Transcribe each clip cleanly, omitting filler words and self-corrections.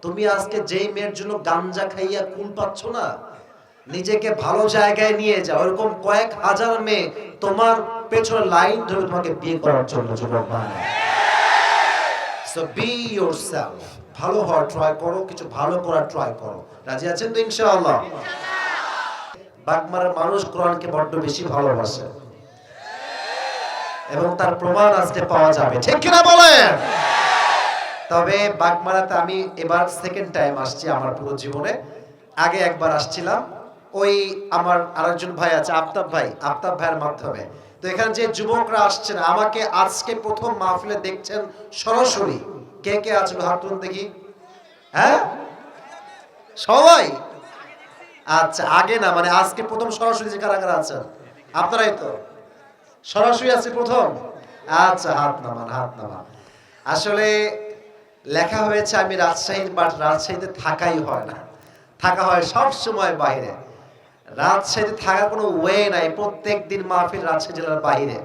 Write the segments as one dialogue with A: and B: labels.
A: তুমি আজকে যেই মেয়ের জন্য গাঞ্জা খাইয়া কুল পাচ্ছ না, নিজেকে ভালো জায়গায় নিয়ে যাও। এরকম কয়েক হাজার মেয়ে তোমার পেছনে লাইন ধরে তোমাকে বিয়ে করার জন্য যুবক ভাই। সো বি ইয়োরসেলফ, ভালো হওয়ার ট্রাই করো, কিছু ভালো করার ট্রাই করো। রাজি আছেন তো ইনশাআল্লাহ? বাগমারার মানুষ কোরআনকে বড্ড বেশি ভালোবাসে এবং তার প্রমাণ আজকে পাওয়া যাবে, ঠিক কিনা বলেন? তবে বাগমারাতে আমি এবার সেকেন্ড টাইম আসছি আমার পুরো জীবনে। আগে একবার আসছিলাম, ওই আমার আরেকজন ভাই আছে আফতাব ভাইয়ের মাধ্যমে। তো এখানে যে যুবকরা আসছেন আমাকে আজকে প্রথম মাহফিলে দেখছেন সরাসরি। কে কে আছে হাত তুলুন দেখি। হ্যাঁ সবাই? আচ্ছা, আগে না, মানে আজকে প্রথম সরাসরি যে কারা কারা আছেন আপনারাই তো সরাসরি আছে প্রথম? আচ্ছা, হাত নামান। আসলে লেখা হয়েছে আমি রাজশাহীর, বাট রাজশাহীতে থাকাই হয় না, থাকা হয় সব সময় বাইরে। রাজশাহীতে থাকার কোনো ওয়ে নাই, প্রত্যেক দিন মাহফিল রাজশাহী জেলার বাইরে।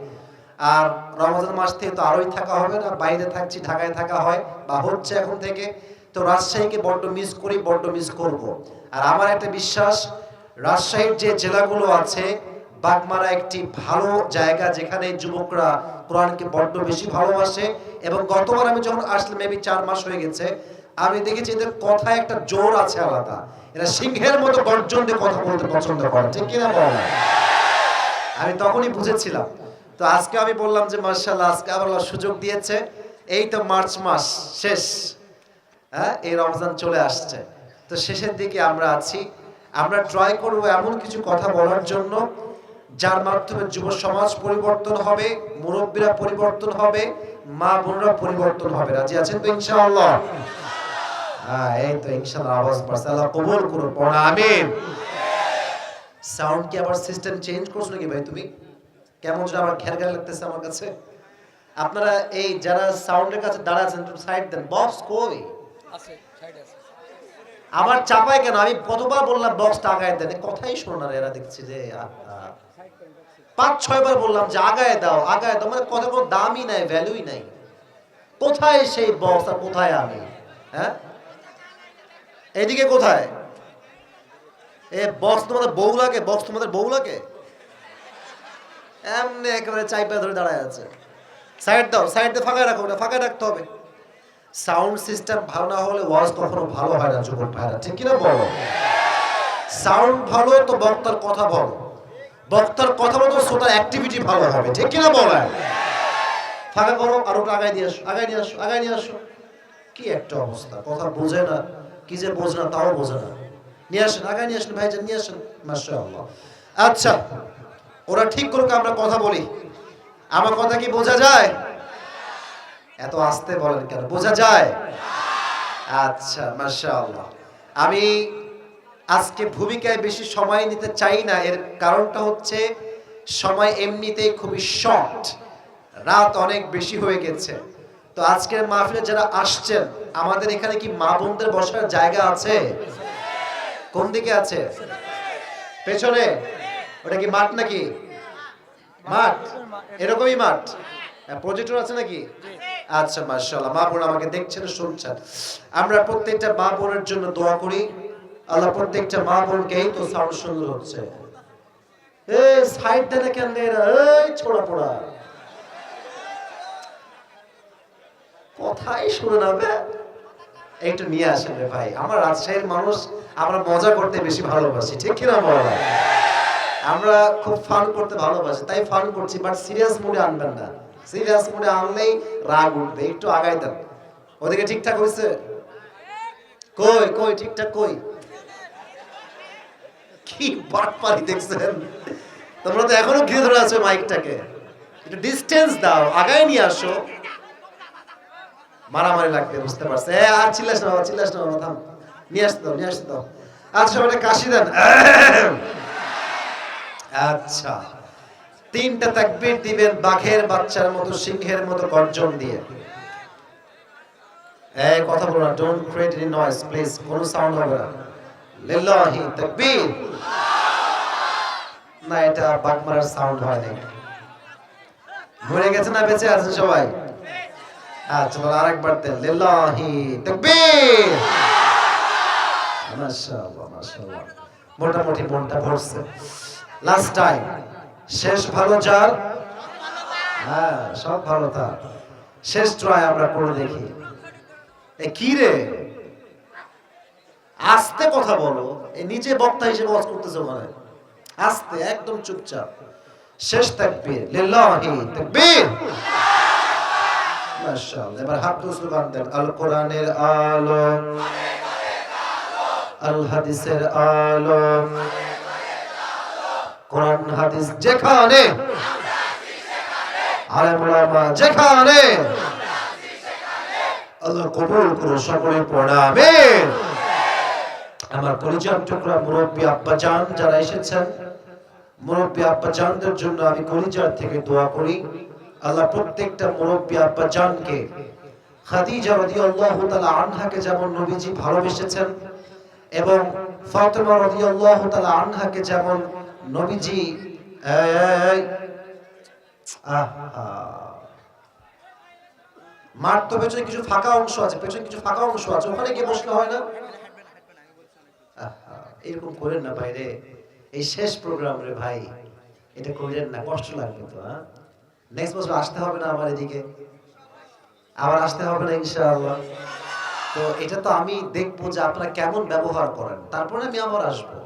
A: আর রমজান মাস থেকে তো আরোই থাকা হবে না, বাইরে থাকছি, ঢাকায় থাকা হয় বা হচ্ছে এখন থেকে। তো রাজশাহীকে বড্ড মিস করি, বড্ড মিস করব। আর আমার একটা বিশ্বাস, রাজশাহীর যে জেলাগুলো আছে, বাগমারা একটি ভালো জায়গা যেখানে যুবকরা কোরআনকে বড্ড বেশি ভালোবাসে। এবং গতবার আমি যখন আসলে মেবি 4 মাস হয়ে গেছে, আমি দেখেছি এদের কথায় একটা জোর আছে আলাদা। এরা সিংহের মতো গর্জন দিয়ে কথা বলতে পছন্দ করে, ঠিক কিনা বল? আমি তখনই বুঝেছিলাম। তো আজকে আমি বললাম যে মাশাআল্লাহ, আজকে আবার আল্লাহ সুযোগ দিয়েছে। এই তো মার্চ মাস শেষ, হ্যাঁ, এই রমজান চলে আসছে, তো শেষের দিকে আমরা আছি। আমরা ট্রাই করব এমন কিছু কথা বলার জন্য যার মাধ্যমে যুব সমাজ পরিবর্তন হবে, মুরব্বীরা পরিবর্তন হবে, মা বোনরা পরিবর্তন হবে। রাজি আছেন তো ইনশাআল্লাহ? হ্যাঁ, এই তো ইনশাআল্লাহ আওয়াজ পাচ্ছে, আল্লাহ কবুল করুন, পড়া আমিন। সাউন্ড কি আবার সিস্টেম চেঞ্জ করছ নাকি ভাই? তুমি কেমন যেন আমার ঘের ঘের লাগতেছে আমার কাছে। আপনারা এই যারা সাউন্ডের কাছে দাঁড়া আছেন একটু সাইড দেন। বক্স কই আছে? সাইড আছে। আবার চাপায় কেন? আমি কতবার বললাম বক্সটা আগায় দেন, কথাই শোনো না এরা। দেখছি যে 5-6 বার বললাম যে আগায় দাও, মানে কথা কোনো দামই নাই, ভ্যালুই নাই। কোথায় সেই বক্স আর কোথায় আমি? হ্যাঁ, এদিকে কোথায়? এ বক্স তোমাদের বউ লাগে? বক্স তোমাদের বউ লাগে? এমনি একেবারে চাইপা ধরে দাঁড়ায় আছে। সাইড দাও, সাইড দিয়ে ফাঁকা রাখো না, ফাঁকা রাখতে হবে। সাউন্ড সিস্টেম ভালো না হলে ওয়াজ কখনো ভালো হয় না যুবক ভাইরা, ঠিক কিনা বলো? সাউন্ড ভালো তো বক্তার কথা ভালো, বক্তার কথা বলতো শ্রোতার অ্যাক্টিভিটি ভালো হবে, ঠিক কিনা বলো? ফাঁকা করো, আর ওটা আগায় নিয়ে আসো, আগায় নিয়ে আসো। কি একটা অবস্থা, কথা বোঝে না, কি যে বোঝে না তাও বোঝে না। নিয়ে আসেন, আগায় নিয়ে আসেন ভাইজান, নিয়ে আসেন। মাশাআল্লাহ। আচ্ছা, ওরা ঠিক করুক, আমরা কথা বলি। আমার কথা কি বোঝা যায়? এত আস্তে বলেন কেন? বোঝা যায়? আচ্ছা, মাশাআল্লাহ। আমি আজকে ভূমিকায় বেশি সময় নিতে চাই না, এর কারণটা হচ্ছে সময় এমনিতেই খুবই শর্ট, রাত অনেক বেশি হয়ে গেছে। তো আজকের মাহফিলে যারা আসছেন, আমাদের এখানে কি মা বোনদের বসার জায়গা আছে? কোন দিকে আছে? পেছনে? ওটা কি মাঠ নাকি? মাঠ, এরকমই মাঠ। প্রজেক্টর আছে নাকি? আচ্ছা, মাশাআল্লাহ। মা বোন আমাকে দেখছেন, শুনছেন। আমরা প্রত্যেকটা মা বোনের জন্য দোয়া করি, আল্লাহ প্রত্যেকটা মা বোনকে। এই তো সাউন্ড সুন্দর হচ্ছে। এই সাইড দেন কেন এরা? এই ছোড়া পোড়া কথাই শুনে না বে। একটু নিয়ে আসেন রে ভাই। আমার রাজশাহীর মানুষ, আমরা মজা করতে বেশি ভালোবাসি, ঠিক কিনা বলো? আমরা খুব ফান করতে ভালোবাসি, তাই ফান করছি। বাট সিরিয়াস মুডে আনবেন না, সিরিয়াস মুডে আনলেই রাগ উঠবে। একটু আগায় দেন। ওদিকে ঠিকঠাক হয়েছে? কই ঠিকঠাক কই? কি বাটপারি দেখছেন তোমরা? তো এখনো ঘিরে ধরে আছো মাইকটাকে। একটু ডিস্টেন্স দাও, আগায় নিয়ে আসো। মারামারি লাগবে, বুঝতে পারছে? আর চিল্লাস না বাবা, থাম। নিয়ে আসতে দাও। আচ্ছা, সবাই কাশি দেন। আচ্ছা, 3টা তাকবীর দিবেন বাঘের বাচ্চার মতো, সিংহের মতো গর্জন দিয়ে। এই কথা বলো না, don't create any noise please, কোনো সাউন্ড হবে না। লিল্লাহি তাকবীর। না, এটা বাগমারার সাউন্ড হয় না। মরে গেছে না বেঁচে আছেন সবাই? আচ্ছা, আরেকবার দেন। লিল্লাহি তাকবীর। মাশাআল্লাহ মাশাআল্লাহ, মোটামুটি মনটা ভরছে। লাস্ট টাইম, শেষ ভালো যার, হ্যাঁ সব ভালো তার। শেষ ট্রাই আমরা করে দেখি। এ কি রে, আস্তে কথা বলো, এই নিজে বক্তা হিসেবে ওয়াজ করতেছো মানে, আস্তে একদম চুপচাপ। শেষ তাকবীর, লিল্লাহি তাকবীর। মাশাআল্লাহ, এবার হাত তুলে স্লোগান দেন, আল কোরআনের আলো, আল হাদিসের আলো, কোরআন হাদিস যেখানে, আলেম ওলামা যেখানে, আল্লাহ কবুল করুন, সকলে পড়া আমিন। আমার কলিজার টুকরা মুরব্বী আব্বা জান যারা এসেছেন, মুরব্বী আব্বা জানদের জন্য আমি কলিজার থেকে দোয়া করি, আল্লাহ প্রত্যেকটা মুরব্বী আব্বা জানকে খাদিজা রাদিয়াল্লাহু তাআলা আনহাকে যেমন নবীজি ভালোবেসেছেন এবং ফাতেমা রাদিয়াল্লাহু তাআলা আনহাকে যেমন নবীজি মার তো পেছনে কিছু ফাঁকা অংশ আছে, পেছনে কিছু ফাঁকা অংশ আছে, ওখানে গিয়ে বসলে হয় না? এরকম করেন না বাইরে, এই শেষ প্রোগ্রাম রে ভাই, এটা করেন না, কষ্ট লাগবে তো। নেক্সট বছর আসতে হবে না আমার এদিকে, আবার আসতে হবে না ইনশাআল্লাহ। তো এটা তো আমি দেখবো যে আপনারা কেমন ব্যবহার করেন, তারপরে আমি আবার আসবো।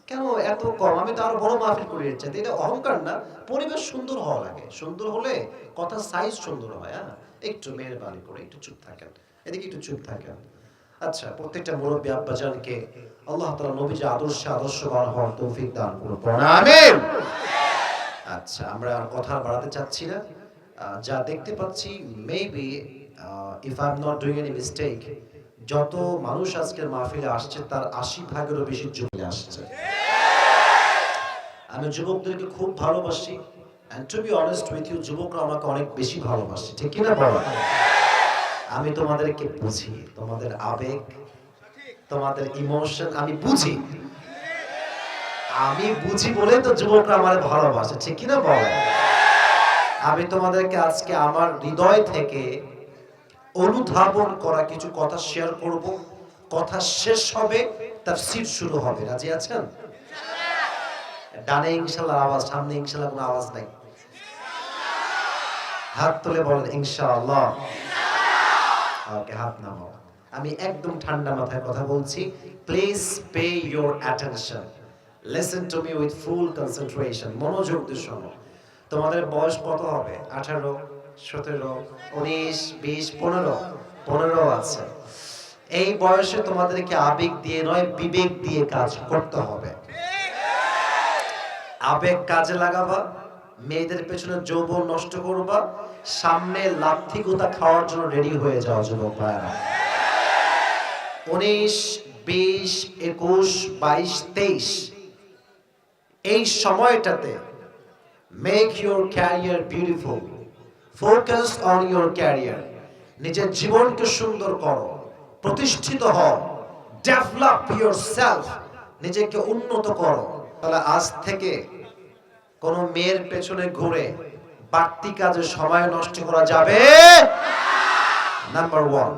A: কেন এত কম? আমি তো আরো বড় মাহফিল করে যাচ্ছি। এটা অহংকার না, পরিবেশ সুন্দর হওয়া লাগে, সুন্দর হলে কথার সাইজ সুন্দর হয়। হ্যাঁ, একটু মেহেরবানি করে একটু চুপ থাকেন, এদিকে একটু চুপ থাকেন। আচ্ছা, প্রত্যেকটা মুরব্বী আব্বাজানকে আল্লাহ তাআলা নবীজি আদর্শবান হওয়ার তৌফিক দান করুন, আমিন। আচ্ছা, আমরা আর কথা বাড়াতে চাচ্ছি না। যা দেখতে পাচ্ছি, maybe if I am not doing any mistake, যত মানুষ আজকের মাহফিলে আসছে তার ৮০ ভাগেরও বেশি যুবক আসছে। আমি যুবকদেরকে খুব ভালোবাসি, and to be honest with you, যুবকরা আমাকে অনেক বেশি ভালোবাসে, ঠিক কি না বলো? আমি তোমাদেরকে বুঝি, তোমাদের আবেগ, তোমাদের ইমোশন আমি বুঝি। আমি বুঝি বলে তো যুবকরা আমারে ভালোবাসে, ঠিক কি না বলো? আমি তোমাদেরকে আজকে আমার হৃদয় থেকে অনুধাবন করা কিছু কথা শেয়ার করব। কথা শেষ হবে, তাফসীর শুরু হবে। রাজি আছেন? ডানে ইনশাআল্লাহ আওয়াজ, সামনে ইনশাআল্লাহ কোনো আওয়াজ নাই। হাত তুলে বলেন ইনশাআল্লাহ। ওকে, হাত নামাও। আমি একদম ঠান্ডা মাথায় কথা বলছি। Please pay your attention, listen to me with full concentration. মনোযোগ দিয়ে শোনো। তোমাদের বয়স কত হবে? 18, 17, 19, 20, 15 আছে। এই বয়সে তোমাদেরকে আবেগ দিয়ে নয়, বিবেক দিয়ে কাজ করতে হবে। আবেগ কাজে লাগাবা, মেয়েদের পেছনে যৌবন নষ্ট করবা, সামনে লাথি গুতা খাওয়ার জন্য রেডি হয়ে যাও যুবক ভাইরা। 19, 20, 21, 22, 23 এই সময়টাতে make your career beautiful, focus on your career. নিজের জীবনকে সুন্দর করো, প্রতিষ্ঠিত হও, ডেভেলপ ইয়োরসেলফ, নিজেকে উন্নত করো। তাহলে আজ থেকে কোন মেয়ের পেছনে ঘুরে বাড়তি কাজে সময় নষ্ট করা যাবে নাম্বার 1।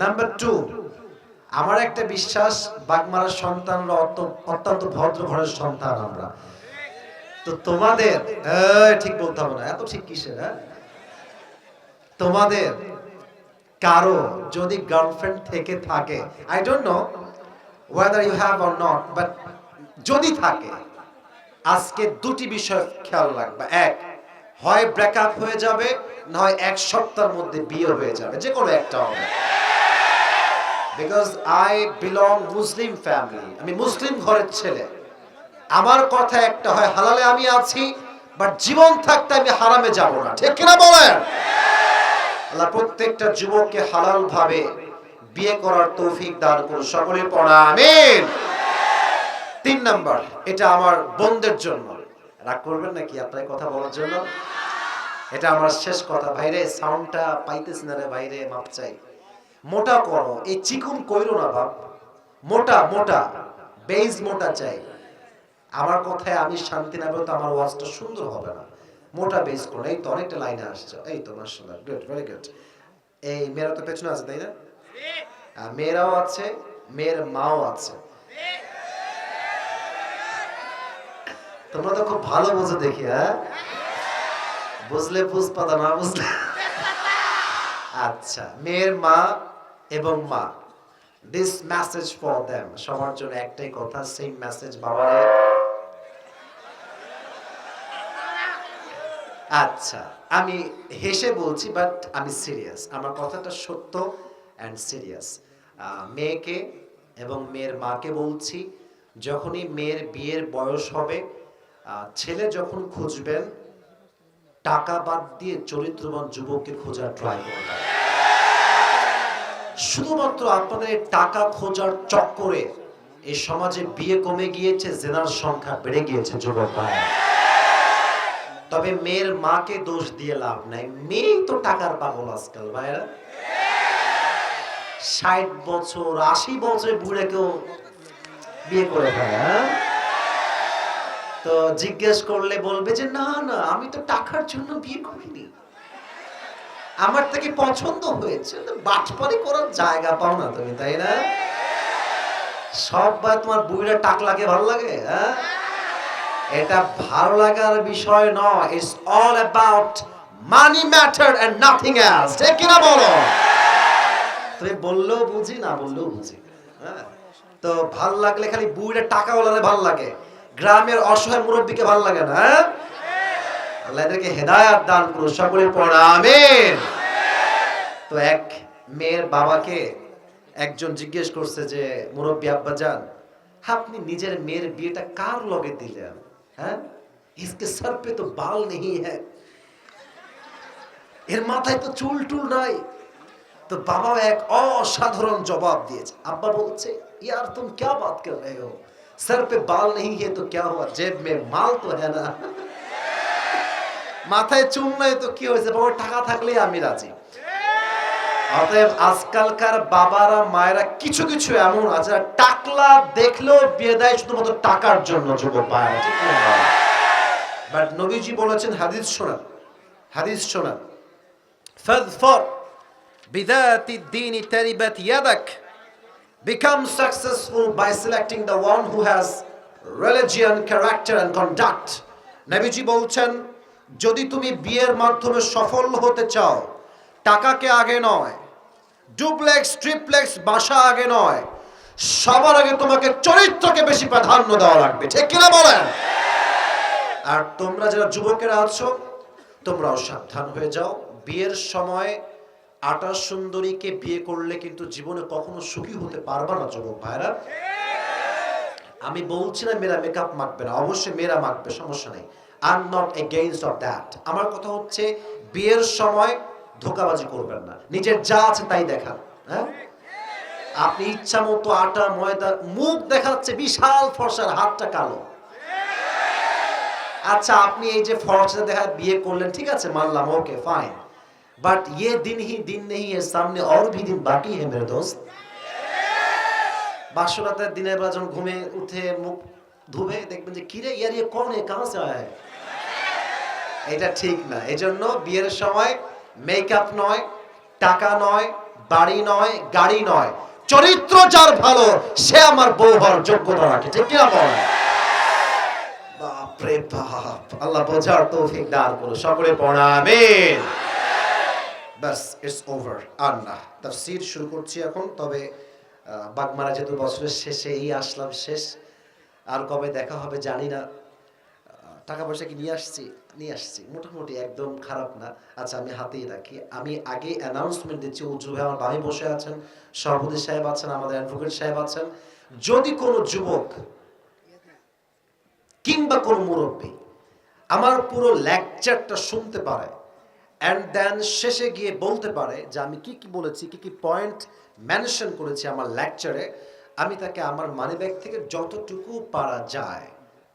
A: নাম্বার 2, আমার একটা বিশ্বাস, বাগমারার সন্তানরা অত্যন্ত ভদ্র ঘরের সন্তান আমরা। তো তোমাদের ঠিক বলতে হবে না, এত ঠিক কিসের? তোমাদের কারো যদি গার্লফ্রেন্ড থেকে থাকে, I don't know whether you have or not, but যদি থাকে, আজকে দুটি বিষয় খেয়াল রাখবা। এক, হয় ব্রেকআপ হয়ে যাবে, না হয় 1 সপ্তাহের মধ্যে বিয়ে হয়ে যাবে, যে কোনো একটা হবে। Because I belong Muslim family, আমি মুসলিম ঘরের ছেলে। আমার কথা একটা, হয় হালালে আমি আছি, বাট জীবন থাকতে আমি হারামে যাব না, ঠিক কিনা বলেন? আল্লাহ প্রত্যেকটা যুবককে হালাল ভাবে বিয়ে করার তৌফিক দান করুন, সকলে পড়া আমিন। 3 নাম্বার, এটা আমার বোনদের জন্য, রাগ করবেন নাকি আপনার কথা বলার জন্য? এটা আমার শেষ কথা। ভাইরে সাউন্ডটা পাইতেছ না রে ভাইরে, মাপ চাই। মোটা করো, এই চিকুন কইরো না বাপ, মোটা মোটা বেজ মোটা চাই। আমার কথায় আমি শান্তি না পেলে তো আমার ওয়াজটা সুন্দর হবে না। মোটা বেজ করো। এই তো অনেকটা লাইনে আসছে, এই তো মাশাআল্লাহ, গুড, ভেরি গুড। এই মেয়েরা তো পেছনে আছে তাই না? মেয়েরাও আছে, মেয়ের মাও আছে। তোমরা তো খুব ভালো বুঝো দেখি, হ্যাঁ? বুঝলে বুঝপাতা, না বুঝলে। আচ্ছা, মেয়ের মা এবং মা, দিস মেসেজ ফর দেম, সবার জন্য একটাই কথা, সেম মেসেজ বাবারে। আচ্ছা, আমি হেসে বলছি বাট আমি সিরিয়াস, আমার কথাটা সত্য অ্যান্ড সিরিয়াস। মেয়েকে এবং মেয়ের মাকে বলছি, যখনই মেয়ের বিয়ের বয়স হবে, ছেলে যখন খুঁজবেন, টাকা বাদ দিয়ে চরিত্রবান যুবককে খোঁজার ট্রাই করবেন। শুধুমাত্র আপনাদের টাকা খোঁজার চক্করে এই সমাজে বিয়ে কমে গিয়েছে, জেনার সংখ্যা বেড়ে গিয়েছে যুবক ভাই। তবে মেয়ের মাকে দোষ দিয়ে লাভ নাই, মেয়ে তো টাকার পাগল আজকাল ভাইরা। 60 বছর 80 বছরে বুড়ে কেউ বিয়ে করে ফেলে। তো জিজ্ঞেস করলে বলবে যে না না, আমি তো টাকার জন্য বিয়ে করিনি, আমার থেকে পছন্দ হয়েছে। বাটপারি করার জায়গা পাও না তুমি, তাই না? সব বা তোমার বুড়িরা টাকলাকে ভালো লাগে, হ্যাঁ? এটা ভালো লাগার বিষয় নয়, it's all about money matter and nothing else. ঠিক কি না বলো? তুমি বললেও বুঝি, না বললেও বুঝি, হ্যাঁ? তো ভালো লাগলে খালি বুড়িরা টাকাওয়ালারে ভালো লাগে, গ্রামের অসহায় মুরব্বীকে ভালো লাগে না, হ্যাঁ? আল্লাহ এদেরকে হেদায়েত দান করুন, সকলে পড়া আমিন। তো এক মেয়ের বাবাকে একজন জিজ্ঞেস করছে যে মুরব্বী আব্বাজান, আপনি নিজের মেয়ের বিয়েটা কার লগে দিলেন? হ্যাঁ, इसके सर पे तो बाल नहीं है, এর মাথায় তো চুল টুল নাই। তো বাবা এক অসাধারণ জবাব দিয়েছে। আব্বা বলছে, यार तुम क्या बात कर रहे हो, सर पे बाल नहीं है तो क्या हुआ, जेब में माल तो है ना। মাথায় চুল নাই তো কি হয়েছে, বাবা টাকা থাকলে আমি রাজি। অতএব আজকালকার বাবারা মায়েরা কিছু কিছু এমন আছে, টাকলা দেখলেও বিয়ে দেয় শুধুমাত্র টাকার জন্য যুবক ভাইরা, ঠিক না? বাট নবীজি বলেছেন, হাদিস শোনান, হাদিস শোনান, ফাযফর বিযাতি দ্বীন তারিবাত ইয়াদাক, become successful by selecting the one who has religion, character and conduct. নবীজি বলছেন, যদি তুমি বিয়ের মাধ্যমে সফল হতে চাও, টাকাকে আগে নয়, ডুপ্লেক্স ট্রিপ্লেক্স বাসা আগে নয়, সবার আগে তোমাকে চরিত্রকে বেশি প্রাধান্য দেওয়া লাগবে। ঠিক কিনা বলেন? আর তোমরা যারা যুবকেরা আছো, তোমরাও সাবধান হয়ে যাও, বিয়ের সময় আটা সুন্দরীকে বিয়ে করলে কিন্তু জীবনে কখনো সুখী হতে পারবে না যুবক ভাইরা। আমি বলছি না মেয়েরা মেকআপ মাখবে না, অবশ্যই মেয়েরা মাখবে, সমস্যা নেই, I am not against of that. আমার কথা হচ্ছে বিয়ের সময় ধোঁকাবাজি করবেন না, নিজের যা আছে তাই দেখান। হ্যাঁ, আপনি ইচ্ছা মতো আটা ময়দা, মুখ দেখাচ্ছে বিশাল ফর্সার, হাতটা কালো। আচ্ছা, আপনি এই যে ফর্সা দেখা বিয়ে করলেন, ঠিক আছে, মানলাম, ওকে ফাইন, बट ये दिन ही दिन नहीं है, सामने और भी दिन बाकी है मेरे दोस्त। বাসরাতের দিনের বেলা যখন ঘুমে উঠে মুখ ধুবে দেখবেন যে কিরে ইয়ার ये कौन है, कहां से आया है। এটা ঠিক না। এজন্য বিয়ের সময় মেকআপ নয়, টাকা নয়, বাড়ি নয়, গাড়ি নয়, চরিত্র যার ভালো সে আমার বউ হওয়ার যোগ্যতা রাখে। ঠিক কি না বল? বাপ রে বাপ, আল্লাহ বোঝার তৌফিক দান করুন, সকলে পড়া আমিন। বাস, ইটস ওভার, আর না তাফসীর শুরু করছি এখন। তবে বাগমারা যেহেতু বছরের শেষে এই আসলাম, শেষ, আর কবে দেখা হবে জানি না। টাকা পয়সা কি নিয়ে আসছি? নিয়ে আসছি মোটামুটি, একদম খারাপ না। আচ্ছা, আমি হাতেই রাখি। আমি আগে অ্যানাউন্সমেন্ট দিচ্ছি, উজ্জু ভাই আমার বামে বসে আছেন, সভাপতি সাহেব আছেন, আমাদের অ্যাডভোকেট সাহেব আছেন। যদি কোনো যুবক কিংবা কোনো মুরব্বী আমার পুরো লেকচারটা শুনতে পারে এন্ড দেন শেষে গিয়ে বলতে পারে যে আমি কি কি বলেছি, কি কি পয়েন্ট মেনশন করেছি আমার লেকচারে, আমি তাকে আমার মানিব্যাগ থেকে যতটুকু পারা যায়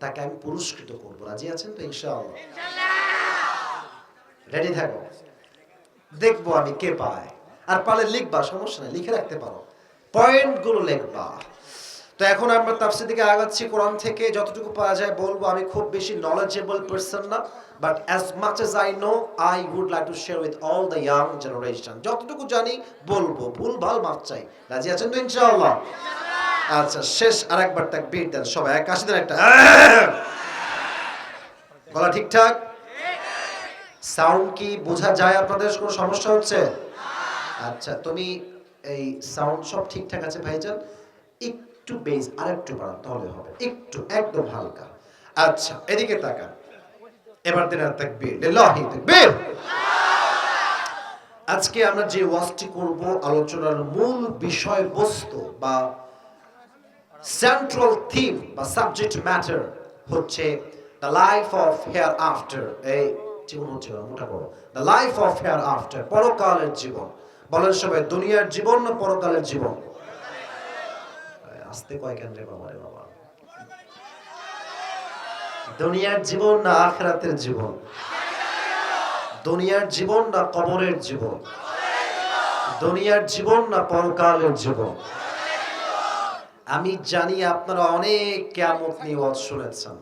A: তাকে আমি পুরস্কৃত করব। রাজি আছেন তো? ইনশাআল্লাহ রেডি থাকো, দেখবো আমি কে পায়। আর পারলে লিখবা, সমস্যা নেই, লিখে রাখতে পারো, পয়েন্টগুলো লিখবা। তো এখন আমরা তাফসীর দিকে আগাচ্ছি। কোরআন থেকে যতটুকু পাওয়া যায় বলবো। আমি খুব বেশি নলেজেবল পারসন না, but as much as I know I would like to share with all the young generation. যতটুকু জানি বলবো, ভুল ভাল মাফ চাই। রাজি আছেন তো ইনশাআল্লাহ? আচ্ছা শেষ আরেকবার তাকবীর দেন সবাই, এক কাশি দেন একটা। গলা ঠিকঠাক? সাউন্ড কি বোঝা যায় আপনাদের? কোনো সমস্যা হচ্ছে? আচ্ছা তুমি এই সাউন্ড সব ঠিকঠাক আছে ভাইজান? একটু বেস আরেকটু বাড়ান তাহলে হবে, একটু একদম হালকা। আচ্ছা এদিকে তাকান, এবার দেন তাকবীর, লিল্লাহি তাকবীর। আজকে আমরা যে ওয়াজটি করব, আলোচনার মূল বিষয়বস্তু বা সেন্ট্রাল থিম বা সাবজেক্ট ম্যাটার হচ্ছে the life of hair after. এই জীবন হচ্ছে মোটা করো, the life of hair after, পরকালের জীবন। বলেন সবাই, দুনিয়ার জীবন না পরকালের জীবন? আস্তে কয় কেন রে বাবা, রে বাবা। দুনিয়ার জীবন না আখিরাতের জীবন? দুনিয়ার জীবন না কবরের জীবন? দুনিয়ার জীবন না পরকালের জীবন? আমি জানি আপনারা অনেক কিয়ামত নিয়ে ওয়াজ শুনেছেন,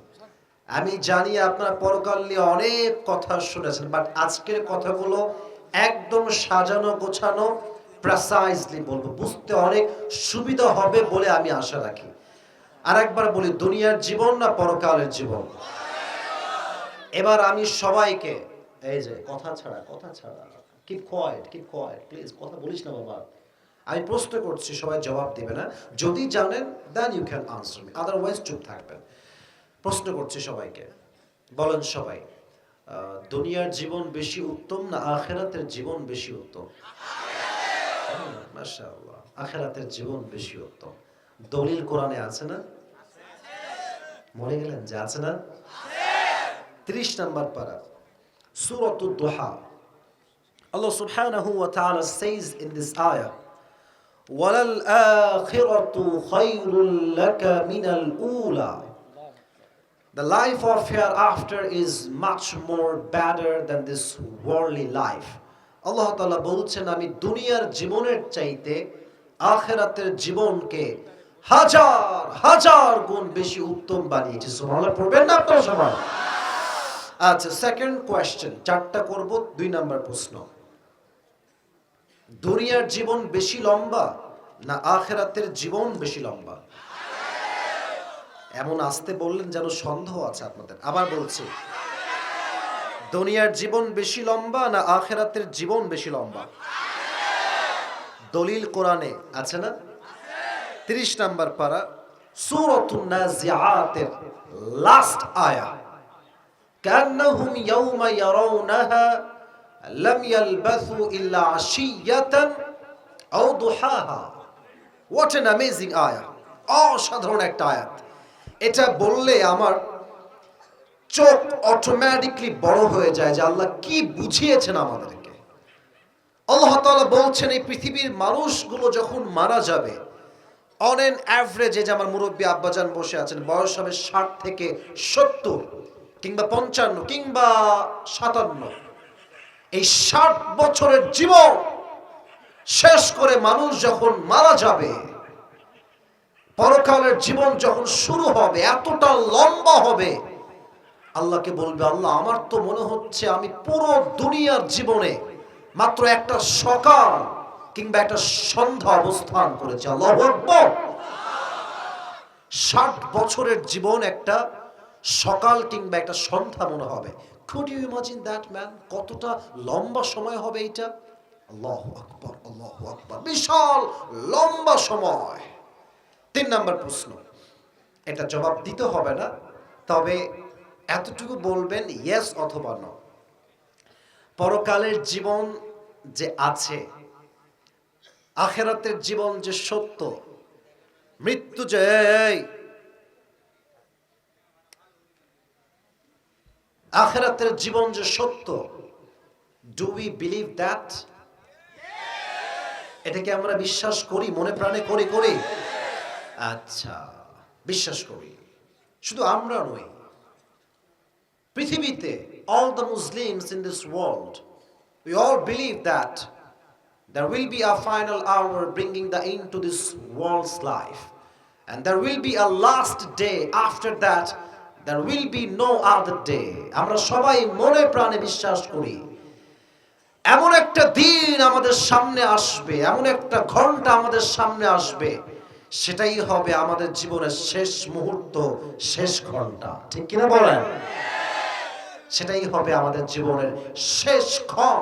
A: আমি জানি আপনারা পরকাল নিয়ে অনেক কথা শুনেছেন, বাট আজকের কথাগুলো একদম সাজানো গোছানো প্রিসাইজলি বলবো, বুঝতে অনেক সুবিধা হবে বলে আমি আশা রাখি। আরেকবার বলি, দুনিয়ার জীবন না পরকালের জীবন? এবার আমি সবাইকে, এই যে কথা ছাড়া কিপ কোয়েট প্লিজ, কথা বলিস না বাবা। আমি প্রশ্ন করছি, সবাই জবাব দিবে না, যদি জানেন then you can answer me, otherwise চুপ থাকবেন। প্রশ্ন করছি সবাইকে, বলেন সবাই, দুনিয়ার জীবন বেশি উত্তম না আখিরাতের জীবন বেশি উত্তম? মাশাআল্লাহ, আখিরাতের জীবন বেশি উত্তম। দলিল কোরআনে আছে না? মরে গেলেন যে আছে না? 30 নম্বর পারা সূরাতুদ দুহা, Allah subhanahu wa ta'ala says in this ayah, walal akhiratu khayrun laka minal ula. The life of hereafter is much more better than this worldly life. Allah Ta'ala বলছেন, আমি দুনিয়ার জীবনের চাইতে আখিরাতের জীবনকে হাজার হাজার গুণ বেশি উত্তম বানিয়েছি। সুবহানাল্লাহ পড়বেন না আপনারা সবাই? আচ্ছা সেকেন্ড কোয়েশ্চেন, চারটা করব। 2 নাম্বার প্রশ্ন, দুনিয়ার জীবন বেশি লম্বা না আখিরাতের জীবন বেশি লম্বা? এমন আসতে বললেন যেন সন্দেহ আছে আপনাদের। আবার বলছি, দুনিয়ার জীবন বেশি লম্বা না আখিরাতের জীবন বেশি লম্বা? দলিল কোরআনে আছে না? 30 নাম্বার পারা সূরাতুন নাজিআতের লাস্ট আয়া, কান্নাহুম ইয়াওমা ইয়ারাউনাহা লাম ইয়ালবাসু ইল্লা আশিয়াতান আও দুহাহা। হোয়াট অ্যান অ্যামেজিং আয়া, অসাধারণ একটা আয়াত। এটা বললে আমার চোখ অটোমেটিকলি বড় হয়ে যায় যে আল্লাহ কি বুঝিয়েছেন আমাদেরকে। আল্লাহ তাআলা বলছেন, এই পৃথিবীর মানুষগুলো যখন মারা যাবে, অন এন অ্যাভারেজ, যে আমার মুরব্বী আব্বাজান বসে আছেন, বয়স হবে 60 থেকে 70 কিংবা 55 কিংবা 57, এই 60 বছরের জীবন শেষ করে মানুষ যখন মারা যাবে, পরকালের জীবন যখন শুরু হবে, এতটা লম্বা হবে, আল্লাহকে বলবে, আল্লাহ আমার তো মনে হচ্ছে আমি পুরো দুনিয়ার জীবনে মাত্র একটা সকাল কিংবা একটা সন্ধ্যা অবস্থান করেছি। আল্লাহু আকবার। 60 বছরের জীবন একটা সকাল কিংবা একটা সন্ধ্যা মনে হবে। Could you imagine that man? কতটা লম্বা সময় হবে এটা? আল্লাহু আকবার, আল্লাহু আকবার, বিশাল লম্বা সময়। 3 নাম্বার প্রশ্ন, এটা জবাব দিতে হবে না, তবে এতটুকু বলবেন ইয়েস অথবা নো। পরকালের জীবন যে আছে, আখিরাতের জীবন যে সত্য, মৃত্যু যে আখিরাতের জীবন যে সত্য, ডু উই বিলিভ দ্যাট? এটাকে আমরা বিশ্বাস করি, মনে প্রাণে করি? আচ্ছা বিশ্বাস করি। শুধু আমরা নই, পৃথিবীতে all the Muslims in this world, we all believe that there will be a final hour bringing the end to this world's life, and there will be a last day. After that there will be no other day. আমরা সবাই মনে প্রাণে বিশ্বাস করি এমন একটা দিন আমাদের সামনে আসবে, এমন একটা ঘন্টা আমাদের সামনে আসবে, সেটাই হবে আমাদের জীবনের শেষ মুহূর্ত, শেষ ঘন্টা। ঠিক কিনা বলেন? সেটাই হবে আমাদের জীবনের শেষ ক্ষণ,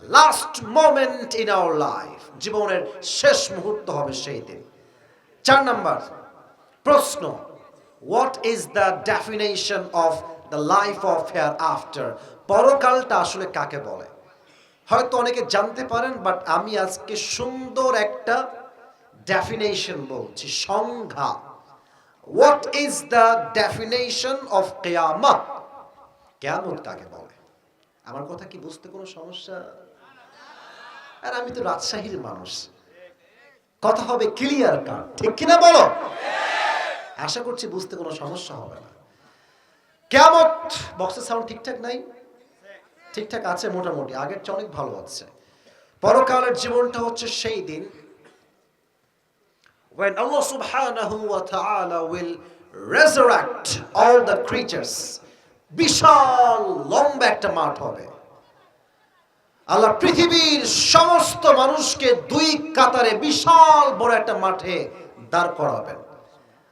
A: last moment in our life. জীবনের শেষ মুহূর্ত হবে সেই দিন। 4 নাম্বার প্রশ্ন, what is the definition of the life of hereafter? পরকালটা আসলে কাকে বলে? হয়তো অনেকে জানতে পারেন, বাট আমি আজকে সুন্দর একটা ডেফিনেশন বলছি, সংজ্ঞা। What is the definition of কিয়ামত? কিয়ামত কাকে বলে? আমার কথা কি বুঝতে কোনো সমস্যা? আর আমি তো রাজশাহীর মানুষ, কথা হবে ক্লিয়ার কাট। ঠিক কিনা বলো? আশা করছি বুঝতে কোনো সমস্যা হবে না। কিয়ামত, বক্সের সাউন্ড ঠিকঠাক নাই? ঠিকঠাক আছে মোটামুটি, আগের চেয়ে অনেক ভালো আছে। পরকালের জীবনটা হচ্ছে সেই দিন when Allah subhanahu wa ta'ala will resurrect all the creatures. বিশাল লম্বা একটা মাঠ হবে। আল্লাহ পৃথিবীর সমস্ত মানুষকে দুই কাতারে বিশাল বড় একটা মাঠে দাঁড় করাবেন।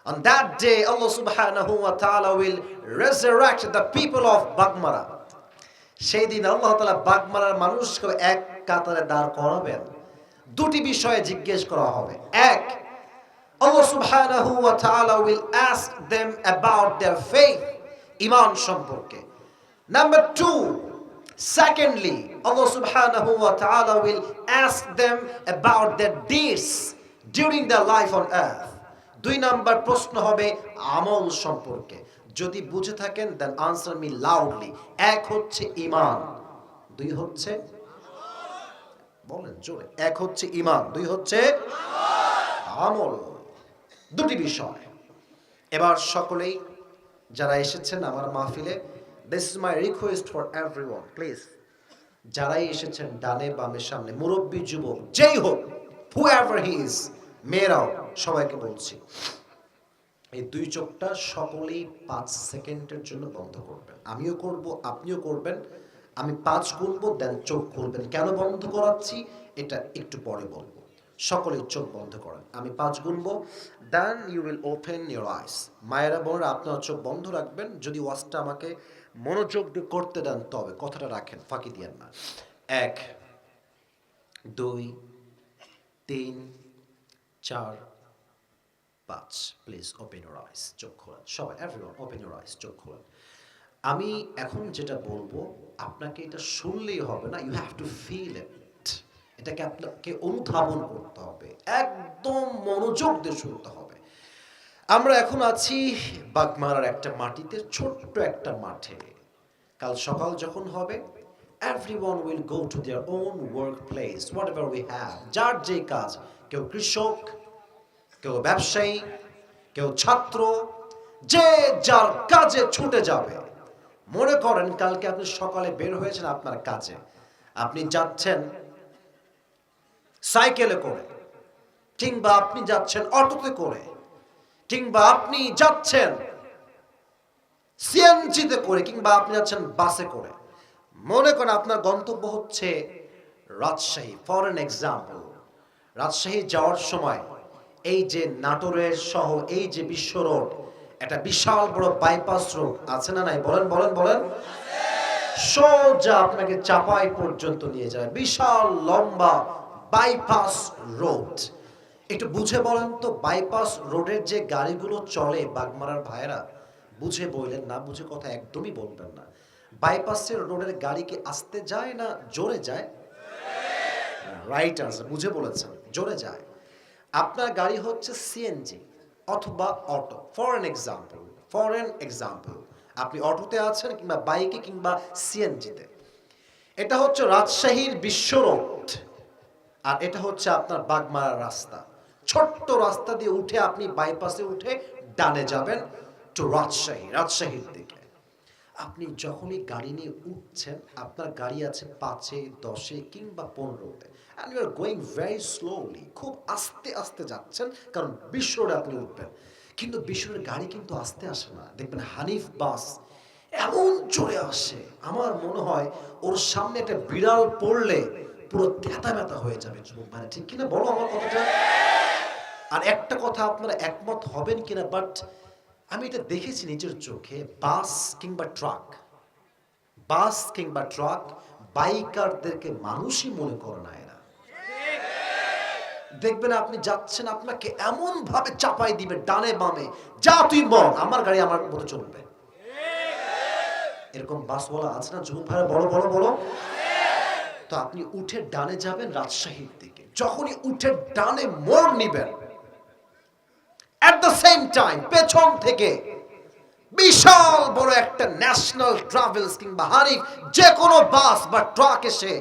A: On that day Allah subhanahu wa ta'ala will resurrect the people of Bagmara. সেই দিন আল্লাহ তাআলা বাগমারার মানুষকে এক কাতারে দাঁড় করাবেন। দুটি বিষয়ে জিজ্ঞেস করা হবে। এক, Allah subhanahu wa ta'ala will ask them about their faith, ইমান সম্পর্কে। Number 2, secondly, Allah subhanahu wa ta'ala will ask them about their deeds during their life on earth. 2 number প্রশ্ন হবে আমল সম্পর্কে। যদি বুঝে থাকেন দেন আনসার মি লাউডলি। এক হচ্ছে ঈমান, দুই হচ্ছে, বলেন জোরে, এক হচ্ছে ঈমান, দুই হচ্ছে আমল। দুটি বিষয়। এবার সকলেই যারা এসেছেন আমার মাহফিলে, this is my request for everyone, please যারাই এসেছেন ডানে বামে সামনে, মুরব্বী যুবক যেই হোক, হুএভার হি ইজ, মেয়েরাও, সবাইকে বলছি এই দুই চোখটা সকলেই 5 সেকেন্ডের জন্য বন্ধ করবেন। আমিও করব, আপনিও করবেন। আমি 5 গুনবো, দেন চোখ খুলবেন। কেন বন্ধ করাচ্ছি এটা একটু পরে বলবো। সকলেই চোখ বন্ধ করেন। আমি 5 গুনবো, then you will open your eyes. মায়েরা বোনেরা আপনারা চোখ বন্ধ রাখবেন। যদি ওয়াজটা আমাকে মনোযোগ দিয়ে করতে দেন তবে, কথাটা রাখেন, ফাঁকি দিয়েন না। 1, 2, 3, 4, 5। প্লিজ ওপেন ইউর আইস, চোখ খোলেন সবাই, এভরিওয়ান ওপেন ইউর আইস, চোখ খোলেন। আমি এখন যেটা বলবো আপনাকে এটা শুনলেই হবে না, you have to feel it. এটাকে আপনাকে অনুধাবন করতে হবে, একদম মনোযোগ দিয়ে শুনতে হবে। আমরা এখন আছি বাগমারার একটা মাটিতে, ছোট্ট একটা মাঠে। কাল সকাল যখন হবে, everyone will go to their own workplace, whatever we have, যার যে কাজ, কেউ কৃষক, কেউ ব্যবসায়ী, কেউ ছাত্র, যে যার কাজে ছুটে যাবে। মনে করেন কালকে আপনি সকালে বের হয়েছেন আপনার কাজে, আপনি যাচ্ছেন সাইকেলে করে, কিংবা আপনি যাচ্ছেন অটোতে করে, কিংবা আপনি যাচ্ছেন সিএনজিতে করে, কিংবা আপনি যাচ্ছেন বাসে করে। মনে করেন আপনার গন্তব্য হচ্ছে Rajshahi, for an example. Rajshahi যাওয়ার সময় এই যে নাটোরের সহ এই যে বিশ্ব রোড, একটা বিশাল বড় বাইপাস রোড আছে না নাই? বলেন বলেন বলেন। সোজা আপনাকে চাপাই পর্যন্ত নিয়ে যায়, বিশাল লম্বা বাইপাস রোড। একটু বুঝে বলেন তো, বাইপাস রোডের যে গাড়িগুলো চলে বাগমারার ভাইরা, বুঝে বললেন, না বুঝে কথা একদমই বলবেন না। বাইপাসের রোডের গাড়ি কি আস্তে যায় না জোরে যায়? রাইট আনসার, বুঝে বলেছেন, জোরে যায়। আপনার গাড়ি হচ্ছে সিএনজি অথবা অটো, ফর এন এক্সাম্পল। আপনি অটোতে আছেন, কিংবা বাইকে, কিংবা সিএনজিতে। এটা হচ্ছে রাজশাহীর বিশ্ব রোড, আর এটা হচ্ছে আপনার বাগমারার রাস্তা। ছোট্ট রাস্তা দিয়ে উঠে আপনি বাইপাসে উঠে ডানে যাবেন টু রাজশাহীর দিকে। আপনি যখনই গাড়ি নিয়ে উঠছেন, আপনার গাড়ি আছে 5-এ, 10-এ, কিংবা 15-তে, and you are going very slowly, খুব আস্তে আস্তে যাচ্ছেন, কারণ বিশ্ব রোডে আপনি উঠবেন। কিন্তু বিশ্ব রোডের গাড়ি কিন্তু আস্তে আসে না। দেখবেন হানিফ বাস এমন জোরে আসে, আমার মনে হয় ওর সামনে একটা বিড়াল পড়লে পুরো তেতা ব্যথা হয়ে যাবে। যুবক ভাই ঠিক কিনা বলো আমার কথাটা? আর একটা কথা আপনারা একমত হবেন কিনা, বাট আমি এটা দেখেছি নিজের চোখে, বাস কিংবা ট্রাক বাইকারদেরকে মানুষই মনে করে না এরা। দেখবেন আপনি যাচ্ছেন, আপনাকে এমন ভাবে চাপাই দিবে ডানে বামে, যা তুই মর, আমার গাড়ি আমার মতো চলবে। এরকম বাসওয়ালা আছে না যুবক ভাইরা? বড় বড় বড়। তো আপনি উঠে ডানে যাবেন রাজশাহীর দিকে, যখনই উঠে ডানে মোড় নিবেন, এট দ্য সেম টাইম পেছন থেকে বিশাল বড় একটা ন্যাশনাল ট্রাভেলস কিংবা হানিফ যে কোনো বাস বা ট্রাক এসে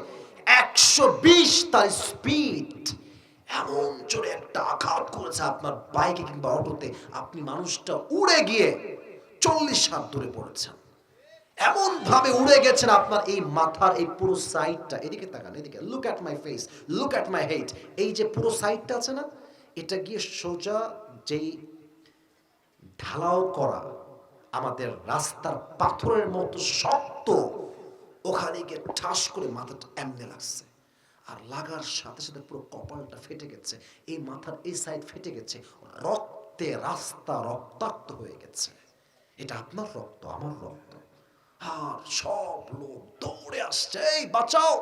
A: 120 তার স্পিড এমন জোরে একটা আঘাত করেছে আপনার বাইকে কিংবা অটোতে, আপনি মানুষটা উড়ে গিয়ে 40 হাত দূরে পড়েছেন। এমন ভাবে উড়ে গেছেন আপনার এই মাথার এই পুরো সাইডটা, এদিকে তাকান, এদিকে, look at my face, look at my head, এই যে পুরো সাইডটা আছে না, এটা গিয়ে সোজা যেই ঢালাও করা আমাদের রাস্তার পাথরের মতো শক্ত, ওখানে গিয়ে ঠাস করে মাথাটা এমনে লাগছে। আর লাগার সাথে সাথে পুরো কপালটা ফেটে গেছে, এই মাথার এই সাইড ফেটে গেছে, রক্তে রাস্তা রক্তাক্ত হয়ে গেছে। এটা আপনার রক্ত, আমার রক্ত। আর সব লোক দৌড়ে আসছে, এই বাঁচাও,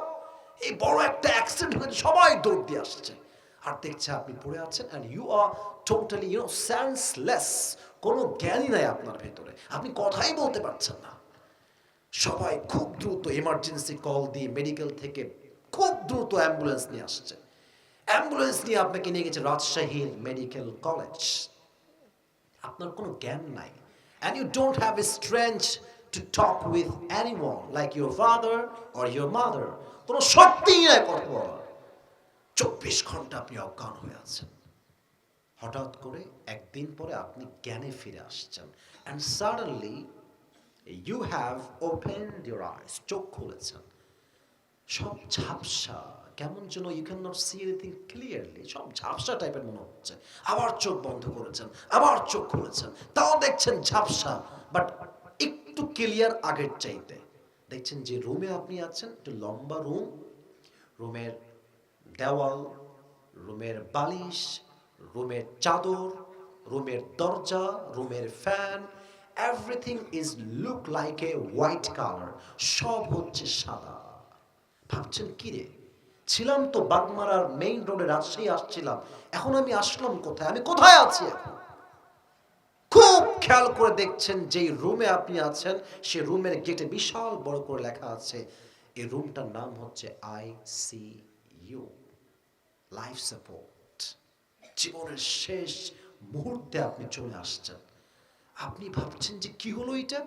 A: এই বড় একটা অ্যাক্সিডেন্ট হয়েছে, সবাই দৌড় দিয়ে আসছে। আর দেখছে আপনি পড়ে আছেন, and you are totally senseless, কোনো জ্ঞানই নাই আপনার ভেতরে, আপনি কথাই বলতে পারছেন না। সবাই খুব দ্রুত এমার্জেন্সি কল দিয়ে মেডিকেল থেকে খুব দ্রুত অ্যাম্বুলেন্স নিয়ে আসছে। অ্যাম্বুলেন্স নিয়ে আপনাকে নিয়ে গেছে রাজশাহীর মেডিকেল কলেজ। আপনার কোনো জ্ঞান নাই, and you don't have a strength to talk with anyone like your father or your mother, কোনো শক্তিই নাই কথা বলার। 24 ঘন্টা আপনি অজ্ঞান হয়ে আছেন। হঠাৎ করে একদিন পরে আপনি জ্ঞানে ফিরে আসছেন, and suddenly you have opened your eyes, চোখ খুলেছেন, সব ঝাপসা, কেমন যেন you cannot see anything clearly, সব ঝাপসা টাইপের মনে হচ্ছে। আবার চোখ বন্ধ করেছেন, আবার চোখ খুলেছেন, তাও দেখছেন ঝাপসা, বাট একটু ক্লিয়ার আগের চাইতে। দেখছেন যে রুমে আপনি আছেন, একটু লম্বা রুম, রুমের দেওয়াল, রুমের বালিশ, রুমের চাদর, রুমের দরজা, রুমের fan, everything is look like a white colour, সব হচ্ছে সাদা। ভাবছেন কিরে, ছিলাম তো বাগমারার মেইন রোডে রাজশাহী আসছিলাম, এখন আমি আসলাম কোথায়, আমি কোথায় আছি এখন? খুব খেয়াল করে দেখছেন যে রুমে আপনি আছেন, সে রুমের গেটে বিশাল বড় করে লেখা আছে, এই রুমটার নাম হচ্ছে ICU, লাইফ সাপোর্ট। জীবনের শেষ মুহূর্তে আপনি চলে আসছেন। আপনি ভাবছেন যে কি হলো এটা,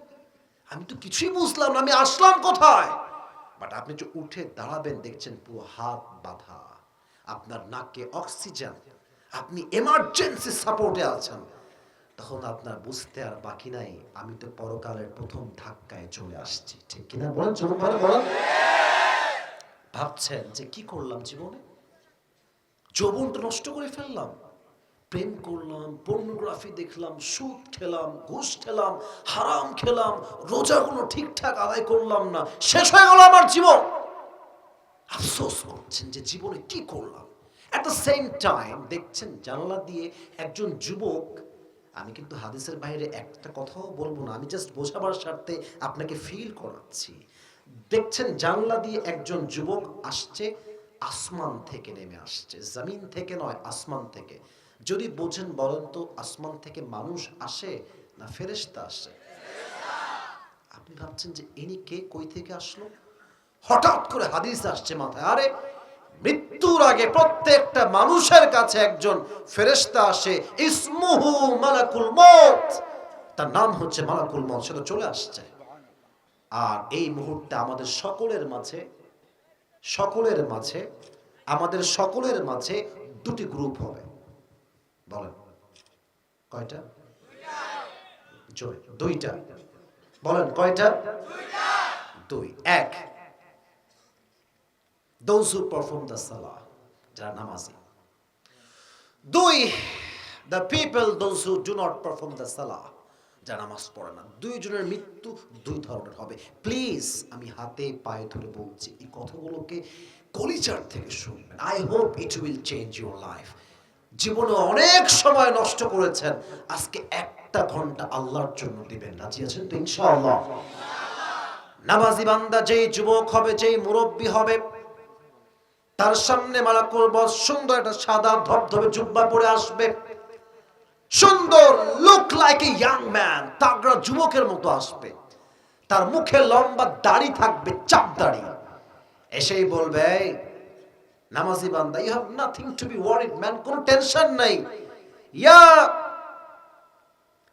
A: আমি তো কিছুই বুঝলাম না, আমি আসলাম কোথায়? বাট আপনি যে উঠে দাঁড়াবেন, দেখছেন পুরো হাত বাঁধা, আপনার নাকে অক্সিজেন, আপনি এমার্জেন্সি সাপোর্টে আছেন। তখন আপনার বুঝতে আর বাকি নাই, আমি তো পরকালের প্রথম ধাক্কায় চলে আসছি। ঠিক কিনা বলেন? চলুন বলেন। ভাবছেন যে কি করলাম জীবনে, যৌবনটা নষ্ট করে ফেললাম, প্রেম করলাম, পর্নোগ্রাফি দেখলাম, সুদ খেলাম, ঘুষ খেলাম, হারাম খেলাম, রোজাগুলো ঠিকঠাক আদায় করলাম না, শেষ হয়ে গেল আমার জীবন। আফসোস করছেন যে জীবনে কি করলাম। এট দ্য সেম টাইম দেখছেন জানালা দিয়ে একজন যুবক, আমি কিন্তু হাদিসের বাইরে একটা কথাও বলবো না, আমি জাস্ট বোঝাবার স্বার্থে আপনাকে ফিল করাচ্ছি। দেখছেন জানলা দিয়ে একজন যুবক আসছে, আসমান থেকে নেমে আসছে, জমিন থেকে নয়, আসমান থেকে। যদি বোঝেন বলেন তো, আসমান থেকে মানুষ আসে না ফেরেশতা আসে? আপনি ভাবছেন যে ইনি কে, কই থেকে আসলো? হঠাৎ করে হাদিস আসছে মাথায়, আরে মৃত্যুর আগে প্রত্যেকটা মানুষের কাছে একজন ফেরেশতা আসে, ইসমুহু মালাকুল মউত, তার নাম হচ্ছে মালাকুল মউত, সে তো চলে আসছে। আর এই মুহূর্তে আমাদের সকলের মাঝে দুটি গ্রুপ হবে। বলেন কয়টা? দুইটা। বলেন কয়টা? দুই। এক, those who perform the salah, যারা নামাজি। দুই, the people those who do not perform the salah, যারা নামাজ পড়ে না। দুইজনের মৃত্যু দুই ধরনের হবে। প্লিজ আমি হাতে পায়ে ধরে বলছি, এই কথাগুলোকে কলিজার থেকে শুনবেন। I hope it will change your life. জীবনে অনেক সময় নষ্ট করেছেন, আজকে একটা ঘন্টা আল্লাহর জন্য দিবেন, রাজি আছেন তো ইনশাআল্লাহ? নামাজি বান্দা যেই যুবক হবে, যেই মুরব্বী হবে, তার সামনে মালাকুল মউত সুন্দর একটা সাদা ধবধবে জুব্বা পরে আসবে, সুন্দর look like a young man, তাগড়া যুবকের মতো আসবে, তার মুখে লম্বা দাড়ি থাকবে, চাপ দাড়ি। এসেই বলবে, নামাজি বান্দা, you have nothing to be worried man, কোনো টেনশন নাই। ইয়া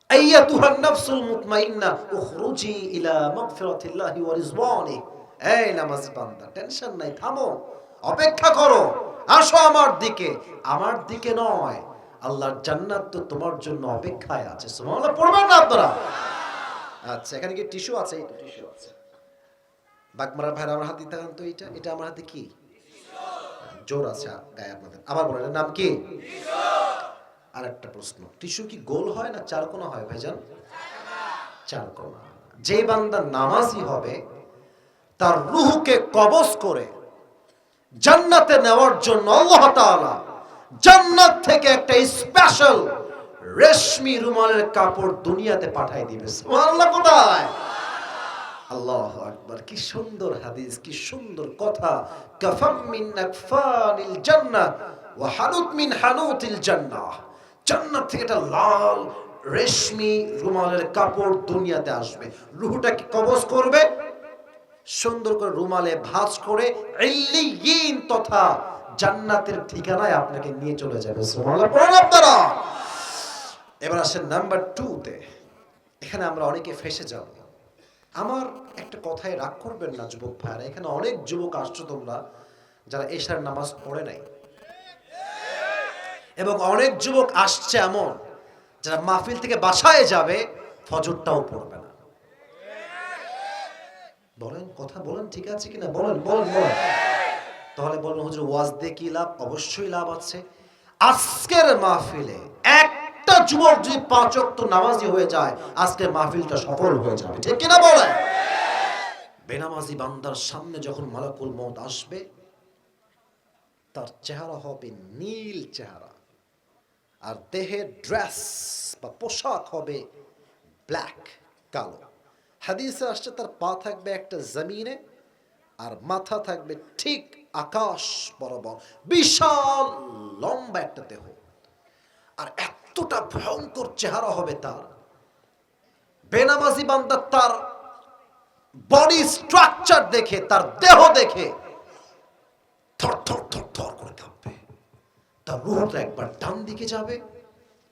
A: আইয়াতুহান নাফসুল মুতমাইন্না উখরুজি ইলা মাগফিরাতিল্লাহি ওয়া রিজওয়ানি। এই নামাজি বান্দা, টেনশন নাই, থামো, অপেক্ষা করো, আসো আমার দিকে। আমার দিকে নয়, আল্লাহর জান্নাত তো তোমার জন্য অপেক্ষায় আছে। সুবহানাল্লাহ পড়বেন না আপনারা? আচ্ছা, এখানে কি টিস্যু আছে? এই টিস্যু আছে। বাগমারা ভাইরা আমার হাতে দেখান তো, এটা আমার হাতে কি জোর আছে গায়ে আপনাদের? আবার বলেন, এর নাম কি? আর একটা প্রশ্ন, টিস্যু কি গোল হয় না চারকোনা হয় ভাইজান? চারকোনা। যে বান্দা নামাজি হবে, তার রূহকে কবজ করে জান্নাতে নেওয়ার জন্য আল্লাহ তাআলা জান্নাত থেকে একটা স্পেশাল রেশমি রুমালের কাপড় দুনিয়াতে পাঠিয়ে দিবে। সুবহানাল্লাহ। কোথায়? আল্লাহু আকবার। কি সুন্দর হাদিস, কি সুন্দর কথা। কাফাম মিন আকফানিল জান্নাহ ওয়া হানুত মিন হানুতিল জান্নাহ। জান্নাত থেকে একটা লাল রেশমি রুমালের কাপড় দুনিয়াতে আসবে, রূহটাকে কবজ করবে, সুন্দর করে রুমালে ভাঁজ করে ইল্লিয়িন তথা জান্নাতের ঠিকানায় আপনাকে নিয়ে চলে যাবে। সুবহানাল্লাহ পড়েন আপনারা। এবার আসেন নাম্বার 2 তে। এখানে আমরা অনেকে ফেসে যাব। আমার একটা কথায় রাগ করবেন না যুবক ভাইরা, এখানে অনেক যুবক আসছো তোমরা যারা এশার নামাজ পড়ে নাই, এবং অনেক যুবক আসছে এমন যারা মাহফিল থেকে বাসায় যাবে ফজরটাও পড়বে না। বলেন, কথা বলেন, ঠিক আছে কিনা? বলেন বলেন বলেন। তাহলে বলুন, হুজুর ওয়াজ দিয়ে কি লাভ? অবশ্যই লাভ আছে। আজকের মাহফিলে একটা যুবক যদি 5 ওয়াক্ত নামাজি হয়ে যায়, আজকের মাহফিলটা সফল হয়ে যাবে, ঠিক কিনা বলেন? বেনামাজি বান্দার সামনে যখন মালাকুল মউত আসবে, তার চেহারা হবে নীল চেহারা, আর দেহের ড্রেস বা পোশাক হবে ব্ল্যাক, কালো। হাদিসে আসছে তার পা থাকবে একটা জমিনে, আর মাথা থাকবে ঠিক আকাশ বরাবর, বিশাল লম্বা একটা দেহ, আর এতটা ভয়ঙ্কর চেহারা হবে তার। বেনামাজি বান্দা তার বডি স্ট্রাকচার দেখে, তার দেহ দেখে থর থর থর থর করে কাঁপবে। তার রূহটা একবার ডান দিকে যাবে,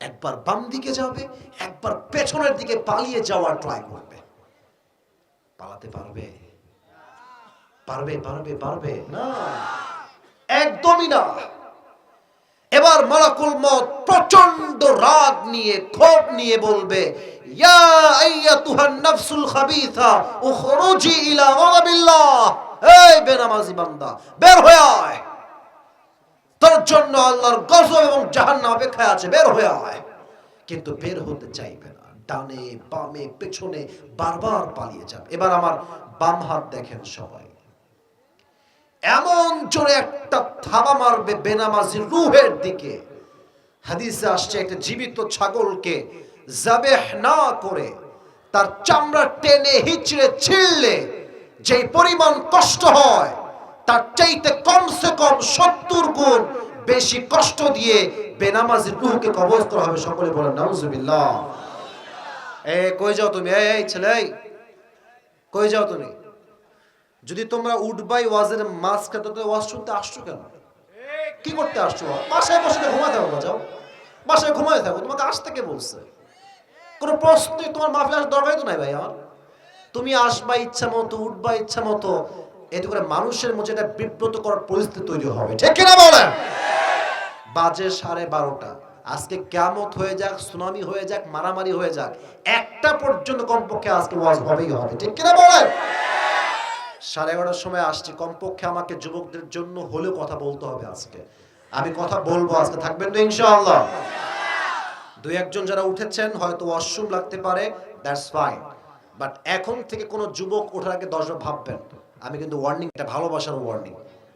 A: একবার বাম দিকে যাবে, একবার পেছনের দিকে পালিয়ে যাওয়ার ট্রাই করবে। পালাতে পারবে? পারবে পারবে পারবে না, একদমই না। এবার মালাকুল মউত প্রচন্ড রাগ নিয়ে, ক্ষোভ নিয়ে বলবে, ইয়া আইয়াতুহান নাফসুল খাবিসা উখরুজি ইলা গাযাবিল্লাহ। এই বেনামাজি বান্দা, বের হয়ে আয়, তোর জন্য আল্লাহর গজব এবং জাহান্নাম অপেক্ষায় আছে, বের হয়ে আয়। কিন্তু বের হতে চাইবে না, ডানে বামে পেছনে বারবার পালিয়ে যাবে। এবার আমার বাম হাত দেখেন সবাই, এমন জোরে একটা থাবা মারবে বেনামাজির রূহের দিকে। হাদিসে আসছে একটা জীবিত ছাগলকে যাবেহ না করে তার চামড়া টেনে হিচড়ে ছিঁড়লে যেই পরিমাণ কষ্ট হয়, তার চাইতে কমসে কম 70 গুণ বেশি কষ্ট দিয়ে বেনামাজির রূহকে কবজ করা হবে। সকলে বলেন নাউজুবিল্লাহ। কই যাও তুমি? এই ছেলে, কই যাও তুমি? যদি তোমরা উঠবাই ওয়াজের মাঝখানে, তো ওয়াজ শুনতে আসছো কেন? কি করতে আসছো? বাসায় বসে ঘুমাতে হবে, যাও বাসায় ঘুমাতে থাকো, তোমাকে আসতে কে বলছে? কোনো প্রশ্নই তোমার মাহফিল আসার দরকারই তো নাই ভাই আমার। তুমি আসবা ইচ্ছা মতো, উঠবা ইচ্ছা মতো, এতে করে মানুষের মধ্যে একটা বিব্রত করার পরিস্থিতি তৈরি হবে, ঠিক কিনা বলেন? বাজে 12:30, আজকে কিয়ামত হয়ে যাক, সুনামি হয়ে যাক, মারামারি হয়ে যাক, 1টা পর্যন্ত কমপক্ষে আজকে ওয়াজ হবেই হবে, ঠিক কিনা বলেন? 11:30 সময় আসছি, কমপক্ষে আমাকে যুবকদের জন্য হলেও কথা বলতে হবে আজকে। আমি কথা বলবো আজকে, থাকবেন তো ইনশাআল্লাহ? 2-1 জন যারা উঠেছেন হয়তো ওয়াশরুম লাগতে পারে, দ্যাটস ফাইন, বাট এখন থেকে কোনো যুবক ওঠার আগে 10 বার ভাববেন। আমি কিন্তু ওয়ার্নিং, এটা ভালোবাসার ওয়ার্নিং,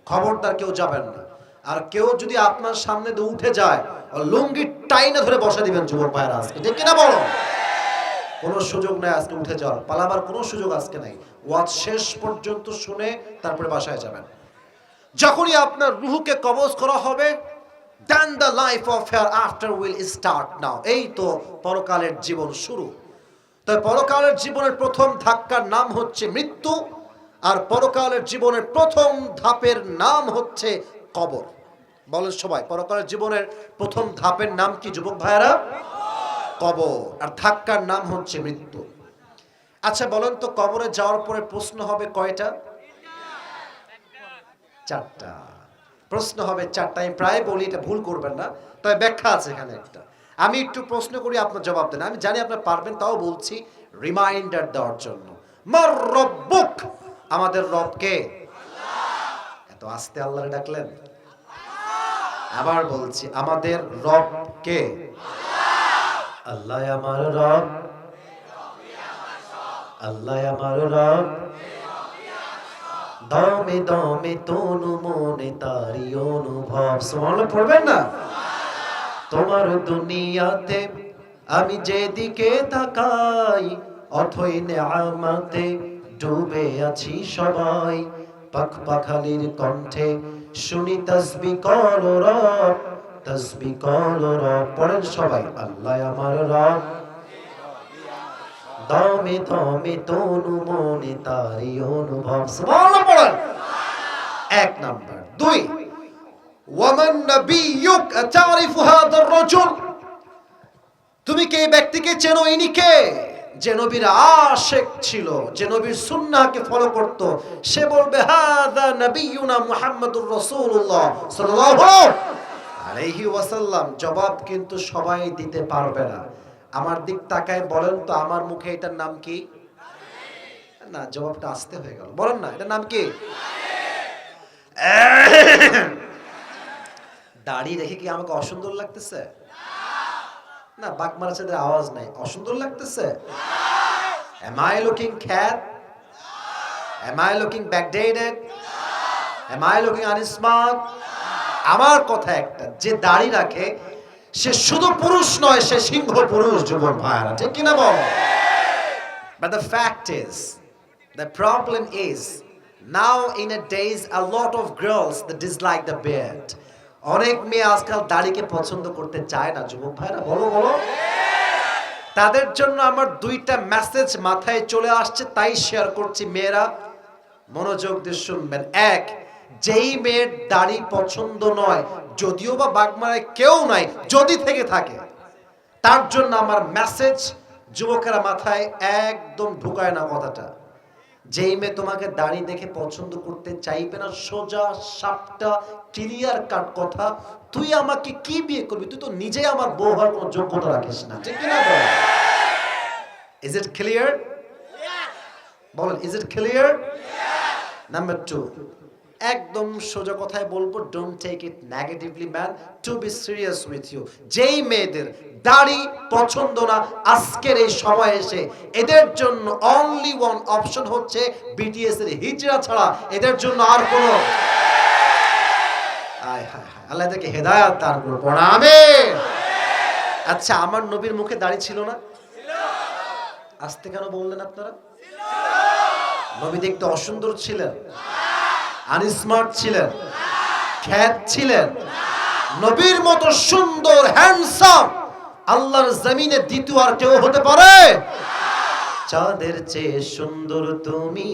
A: খবরদার কেউ যাবেন না। আর কেউ যদি আপনার সামনে দিয়ে উঠে যায় লুঙ্গি টাইনা ধরে বসা দিবেন যুবক ভাইরা আজকে, ঠিক কিনা বলো? কোনো সুযোগ নাই আজকে উঠে যাওয়ার, পালাবার কোনো সুযোগ আজকে নাই। ওয়াজ শেষ পর্যন্ত শুনে তারপরে বাসায় যাবেন। যখনই আপনার রূহকে কবজ করা হবে, then the life of hereafter will start now. এই তো পরকালের জীবন শুরু। তাই পরকালের জীবনের প্রথম ধাক্কার নাম হচ্ছে মৃত্যু, আর পরকালের জীবনের প্রথম ধাপের নাম হচ্ছে কবর। বলেন সবাই, পরকালের জীবনের প্রথম ধাপের নাম কি যুবক ভাইরা? কবর। আর ধাক্কার নাম হচ্ছে মৃত্যু। আচ্ছা বলেন তো, কবরে যাওয়ার পরে প্রশ্ন হবে কয়টা? চারটা প্রশ্ন হবে, চারটা। আমি প্রায় বলি, এটা ভুল করবেন না, তবে ব্যাখ্যা আছে এখানে একটা। আমি একটু প্রশ্ন করি, আপনার জবাব দেন। আমি জানি আপনারা পারবেন, তাও বলছি রিমাইন্ডার দেওয়ার জন্য। মার রব্বুক, আমাদের রব কে? এত আস্তে আল্লাহরে ডাকলেন। আবার বলছি, আমাদের রব কে? আল্লাহ আমার রব, আল্লাহ আমার রব, দমে দমে তনু মনে তারি অনুভব। সুবহানাল্লাহ পড়বেন না? তোমার দুনিয়াতে আমি যেদিকে তাকাই, অথই নেয়ামতে ডুবে আছি সবাই। পাখ পাখালির কণ্ঠে শুনি তাসবিহ কর রব, তাসবিহ কর রব। পড়েন সবাই, আল্লাহ আমার রব, দমে দমে তনু মনে তারি অনুভব। সুবহানাল্লাহ পড়েন। এক নাম্বার। দুই, ওয়ামান নাবিয়ুক আতারিফু হাদার রাজুল, তুমি কি এই ব্যক্তিকে চেনো? ইনি কে? যে নবীর আশিক ছিল, যে নবীর সুন্নাহকে ফলো করত, সে বলবে হাদা নবিয়ুনা মুহাম্মাদুর রাসূলুল্লাহ সাল্লাল্লাহু আলাইহি ওয়াসাল্লাম। জবাব কিন্তু সবাই দিতে পারবে না। আমার দিক তাকায় বলেন তো, আমার মুখে এটার নাম কি? না, জবাবটা আসতে হয়ে গেল। বলেন না, এটার নাম কি? দাড়ি রেখে কি আমাকে অসুন্দর লাগতেছে? না, বাগমারা ছেলেদের আওয়াজ নাই। অসুন্দর লাগতেছে? Am I looking cat? Am I looking backdated? Am I looking unsmart? আমার কথা একটা, যে দাড়ি রাখে সে শুধু পুরুষ নয়, সে সিংহ পুরুষ যুবক ভাইরা, ঠিক কিনা বল? But the fact is, the problem is, now in a days a lot of girls that dislike the beard. অনেক মেয়ে আজকাল দাড়িকে পছন্দ করতে চায় না যুবক ভাইরা, বলো বলো। তাদের জন্য আমার দুইটা মেসেজ মাথায় চলে আসছে, তাই শেয়ার করছি। মেয়েরা মনোযোগ দিয়ে শুনবেন। এক, যেই মেয়ের দাড়ি পছন্দ নয়, যদিও বা বাগমারায় কেউ নাই, যদি থেকে থাকে, তার জন্য আমার মেসেজ, যুবকেরা মাথায় একদম ঢুকায় না কথাটা। যেই মেয়ে তোমাকে দাড়ি দেখে পছন্দ করতে চাইবে না, সোজা সাপটা ক্লিয়ার কাট কথা, তুই আমাকে কি বিয়ে করবি? তুই তো নিজে আমার বউ হওয়ার কোনো যোগ্যতা রাখিস না, ঠিক কিনা বল? Is it clear? বলেন, is it clear? Number two, একদম সোজা কথায় বলবো, don't take it negatively man, to be serious with you. যেই মেয়েদের দাড়ি পছন্দ না আজকের এই সময় এসে, এদের জন্য অনলি ওয়ান অপশন হচ্ছে বিটিএস এর হিজরা ছাড়া এদের জন্য আর কোনো। আল্লাহ তাকে হেদায়েত দান করুন, আমিন। আচ্ছা, আমার নবীর মুখে দাড়ি ছিল না? আস্তে কেন বললেন আপনারা? নবী দেখতে অসুন্দর ছিলেন? আনস্মার্ট ছিলেন? খ্যাত ছিলেন? নবীর মতো সুন্দর হ্যান্ডসাম আল্লাহর জমিনে দ্বিতীয় আর কেউ হতে পারে? চাঁদের চেয়ে সুন্দর তুমি,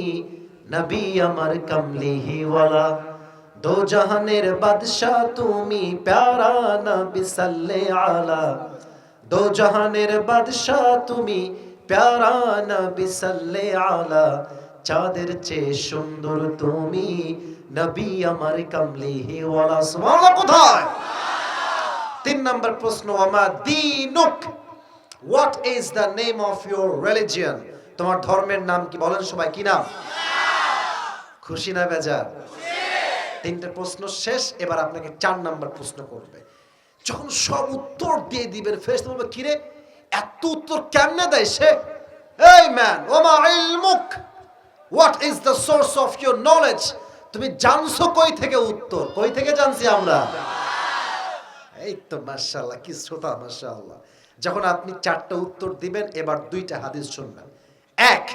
A: নবী আমার কমলিহি ওয়ালা, দো জাহানের বাদশাহ তুমি, প্যারা নবী সাল্লাল্লাহু আলা, দো জাহানের বাদশাহ তুমি, প্যারা নবী সাল্লাল্লাহু আলা, চাঁদের চেয়ে সুন্দর তুমি, নবী আমার কমলিহি ওয়ালা। সুবহানাল্লাহ। কোথায়? 3 নম্বর প্রশ্ন, ওয়ামা দীনুক, what is the name of your religion? তোমার ধর্মের নাম কি? বলেন সবাই, কি নাম? খুশি না বেজার? 3টে প্রশ্ন শেষ। এবার আপনাকে 4 নম্বর প্রশ্ন করবে। যখন সব উত্তর দিয়ে দিবেন, ফেরেশতা বলবে, কিরে এত উত্তর কেমনে দেয় সে? এই ম্যান, ওমা ইলমুক, what is the source of your knowledge? তুমি জানছো কই থেকে উত্তর? কই থেকে জানছি আমরা? এই তো মাশাআল্লাহ, কি শ্রোতা মাশাআল্লাহ। যখন আপনি 4টা উত্তর দিবেন, এবার 2টা হাদিস শুনবেন। এক,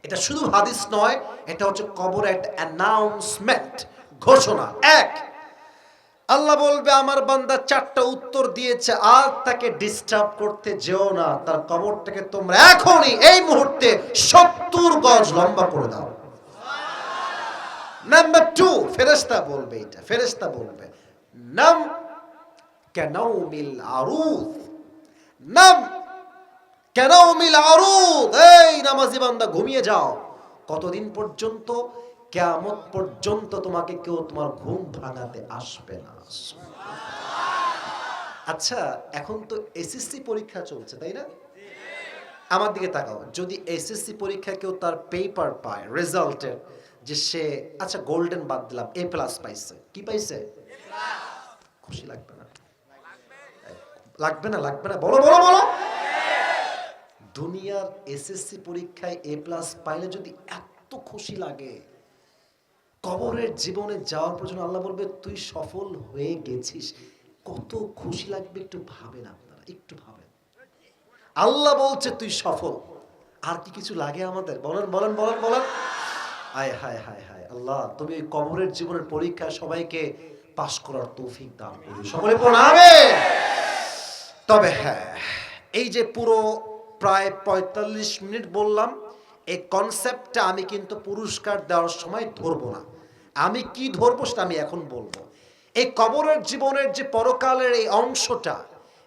A: এটা শুধু হাদিস নয়, এটা হচ্ছে কবরের একটা অ্যানাউন্সমেন্ট, ঘোষণা। এক, আল্লাহ বলবে আমার বান্দা 4টা উত্তর দিয়েছে, আর তাকে ডিস্টার্ব করতে যেও না, তার কবরটাকে তোমরা এখনই এই মুহূর্তে 70 গজ লম্বা করে দাও। নাম্বার 2, ফেরেশতা বলবে, এটা ফেরেশতা বলবে, নাম কানাউমিল আরুদ, নাম কানাউমিল আরুদ, এই নামাজি বান্দা ঘুমিয়ে যাও। কতদিন পর্যন্ত? কিয়ামত পর্যন্ত তোমাকে কেউ তোমার ঘুম ভাঙাতে আসবে না। আচ্ছা, এখন তো এসএসসি পরীক্ষা চলছে, তাই না? আমার দিকে তাকাও, যদি এসএসসি পরীক্ষায় কেউ তার পেপার পায় রেজাল্টের, যে সে, আচ্ছা গোল্ডেন বাদ দিলাম, A+ পাইছে, কি পাইছে? খুশি লাগবে না? লাগবে না? লাগবে না? বলো বলো বলো। দুনিয়ার এসএসসি পরীক্ষায় A+ পাইলে যদি এত খুশি লাগে, কবরের জীবনে যাওয়ার পর আল্লাহ বলবে তুই সফল হয়ে গেছিস, কত খুশি লাগবে একটু ভাবেন আপনারা, একটু ভাবেন। আল্লাহ বলছে তুই সফল, আর কি কিছু লাগে আমাদের? বলেন বলেন বলেন বলেন। হায় হায় হায় হায় আল্লাহ, তুমি এই কবরের জীবনের পরীক্ষায় সবাইকে পাশ করার তৌফিক দান করো, সকলে পড়ুন আমিন। তবে হ্যাঁ, এই যে পুরো প্রায় 45 মিনিট বললাম, এই কনসেপ্টটা আমি কিন্তু পুরস্কার দেওয়ার সময় ধরবো না। আমি কি ধরবো সেটা আমি এখন বলবো। এই কবরের জীবনের যে পরকালের এই অংশটা,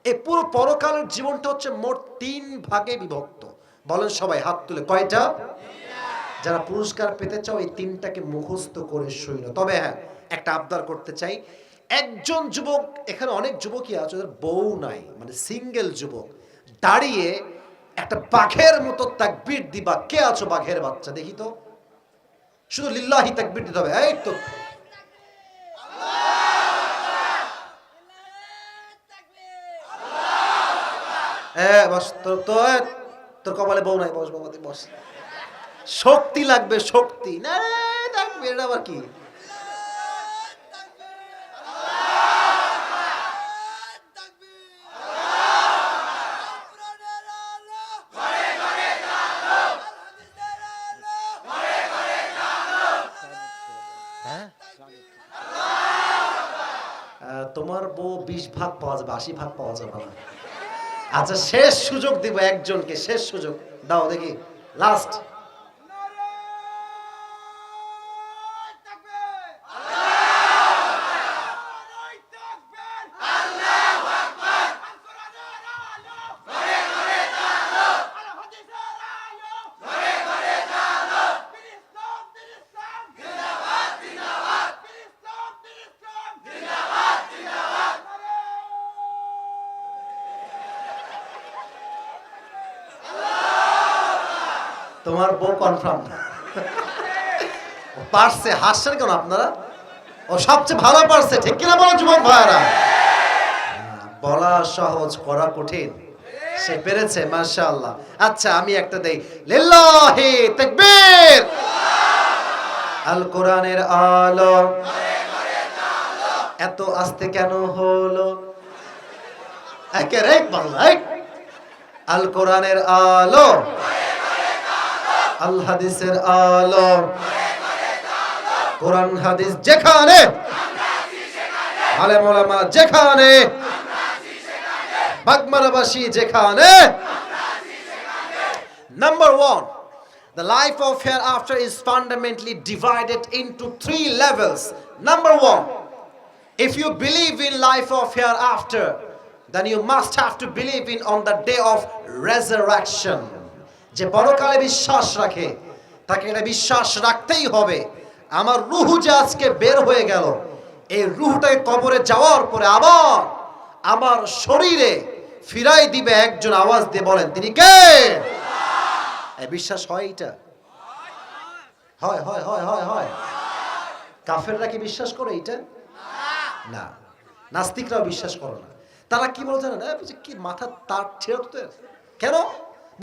A: এই পুরো পরকালের জীবনটা হচ্ছে মোট 3 ভাগে বিভক্ত। বলেন সবাই, হাত তুলে, কয়টা? যারা পুরস্কার পেতে চাও এই 3টাকে মুখস্থ করে সইল। তবে হ্যাঁ, একটা আবদার করতে চাই, একজন যুবক, এখানে অনেক যুবকই আছে যাদের বউ নাই, মানে সিঙ্গেল যুবক, দাঁড়িয়ে একটা বাঘের মতো তাকবীর দিবা। কে আছো বাঘের বাচ্চা? দেখি তো, শুধু লিল্লাহি তাকবীর দিতে হবে। এই তো, বস, তোর কপালে বউ নাই, বস বাবা, বস। শক্তি লাগবে, শক্তি না থাকবে, এটা আবার কি? তোমার বউ 20 ভাগ পাওয়া যাবে, 80 ভাগ পাওয়া যাবে না। আচ্ছা, শেষ সুযোগ দিব একজনকে, শেষ সুযোগ দাও দেখি, লাস্ট। তোমার বউ কনফার্ম পারছে, হাসছেন কেন আপনারা? ও সবচেয়ে ভালো পারছে, ঠিক কিনা বলো যুবক ভাইরা? বলা সহজ, করা কঠিন, সে পেরেছে, মাশাআল্লাহ। আচ্ছা, আমি একটা দেই, লিল্লাহি তাকবীর। আল কোরআনের আলো এত আস্তে কেন হলো? একেবারে বাংলা। আল কোরআনের আলো, আল হাদিসের আলো, কোরআন হাদিস যেখানে, আলেম ওলামা যেখানে, বাগমারাবাসী যেখানে। Number 1, the life of hereafter is fundamentally divided into 3 levels. Number 1, if you believe in life of hereafter, then you must have to believe in on the day of resurrection. যে পরকালে বিশ্বাস রাখে, তাকে এটা বিশ্বাস রাখতেই হবে, আমার রূহ যে আজকে বের হয়ে গেল, এই রূহটাকে কবরে যাওয়ার পরে আবার আমার শরীরে ফিরাই দিবে একজন। আওয়াজ দিয়ে বলেন তিনি কে? এই বিশ্বাস হয়? এটা হয় হয় হয় হয় হয়। কাফেররা কি বিশ্বাস করে এটা? না, নাস্তিকরাও বিশ্বাস করে না। তারা কি বলে জানেন? কি মাথা তার ছেড়ে, কেন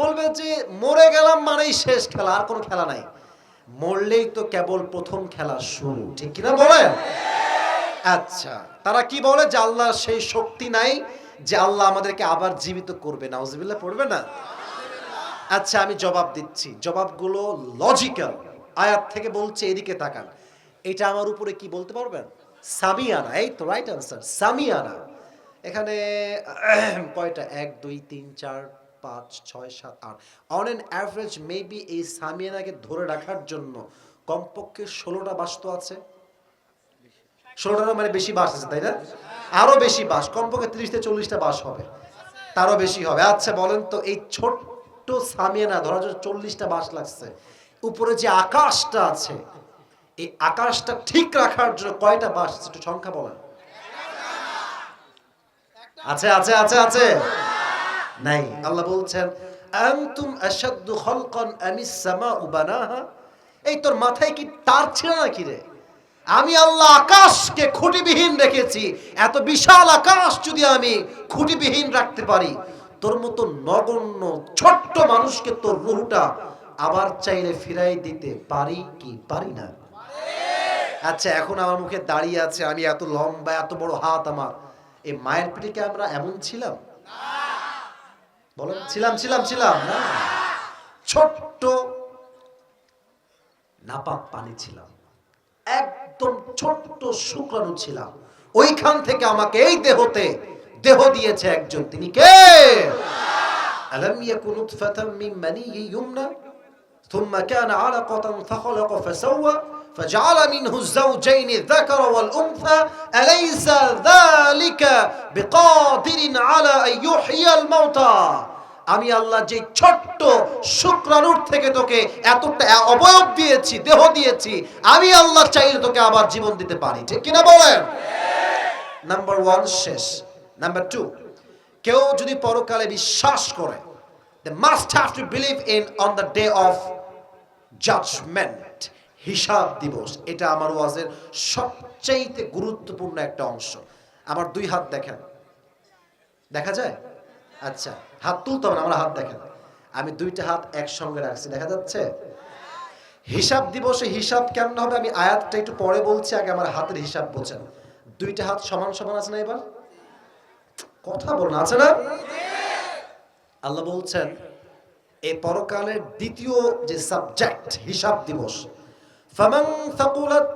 A: বলবে যে মরে গেলাম মানেই শেষ খেলা, আর কোনো খেলা নাই। মরলেই তো কেবল প্রথম খেলা শুরু, ঠিক কিনা বলেন? আচ্ছা, তারা কি বলে যে আল্লাহর সেই শক্তি নাই যে আল্লাহ আমাদেরকে আবার জীবিত করবে, নাউজুবিল্লাহ পড়বে না? আচ্ছা, আমি জবাব দিচ্ছি, জবাবগুলো লজিক্যাল। আয়াত থেকে বলছে, এদিকে তাকান, এটা আমার উপরে কি বলতে পারবেন? সামিয়ানা, এই তো রাইট আনসার, সামিয়ানা। এখানে কয়টা, 1 2 3 4 5 6 7 8, অন এন অ্যাভারেজ মেবি এই সামিয়ানাকে ধরে রাখার জন্য কমপক্ষে 16টা বাস তো আছে। 16টা মানে বেশি বাস আছে, তাই না? আরো বেশি বাস, কমপক্ষে 30 থেকে 40টা বাস হবে, তারও বেশি হবে। আচ্ছা বলেন তো, এই ছোট্ট সামিয়ানা ধরার জন্য 40টা বাস লাগছে, উপরে যে আকাশটা আছে এই আকাশটা ঠিক রাখার জন্য কয়টা বাস, একটু সংখ্যা বলেন। আছে আছে আছে আছে নাই? আল্লাহ বলছেন, আনতুম আশাদ্দু খালকান আমিস সামাউ বানাহা। এই তোর মাথায় কি তার ছিল নাকি রে? আমি আল্লাহ আকাশকে খুঁটিবিহীন রেখেছি। এত বিশাল আকাশ যদি আমি খুঁটিবিহীন রাখতে পারি, তোর মতো নগণ্য ছোট্ট মানুষকে তোর রূহটা আবার চাইলে ফিরাই দিতে পারি কি পারি না? আচ্ছা, এখন আমার মুখে দাঁড়িয়ে আছে, আমি এত লম্বা, এত বড় হাত আমার, এই মায়ের পেটে কি আমরা এমন ছিলাম? বলেন, ছিলাম ছিলাম ছিলাম না? ছোট্ট নাপাক পানি ছিলাম, একদম ছোট্ট শুক্রাণু ছিলাম। ওইখান থেকে আমাকে এই দেহতে দেহ দিয়েছে একজন, তিনি কে? আলাম ইয়াকুন নুতফাতাম মিন মানিয়্যিন ইউমনা থুম্মা কানা আলাকাতান ফাখালাকা ফাসাওয়া فجعل منه الزوجين الذكر والأنثى أليس ذلك بقادر على أن يحيي الموتى। আমি আল্লাহ যে ছোট্ট শুক্রাণুর থেকে তোকে এতটা অবয়ব দিয়েছি, দেহ দিয়েছি, আমি আল্লাহ চাইলে তোকে আবার জীবন দিতে পারি, ঠিক কিনা বলেন? নাম্বার 1 শেষ। নাম্বার 2, কেউ যদি পরকালে বিশ্বাস করে, they must have to believe in on the day of judgment, হিসাব দিবস। এটা আমার ওয়াজের সবচেয়ে গুরুত্বপূর্ণ একটা অংশ। আমার 2 হাত দেখেন, দেখা যায়? আচ্ছা, হাত তুলতে হবে না, আমার হাত দেখেন, আমি 2টা হাত একসঙ্গে রাখছি, দেখা যাচ্ছে? হিসাব দিবসে হিসাব কেমন হবে আমি আয়াতটা একটু পরে বলছি, আগে আমার হাতের হিসাব বোঝেন। 2টা হাত সমান সমান আছে না? এবার কথা বলুন, আছে না? আল্লাহ বলছেন, এই পরকালের দ্বিতীয় যে সাবজেক্ট হিসাব দিবস, ফামান থাকুলাত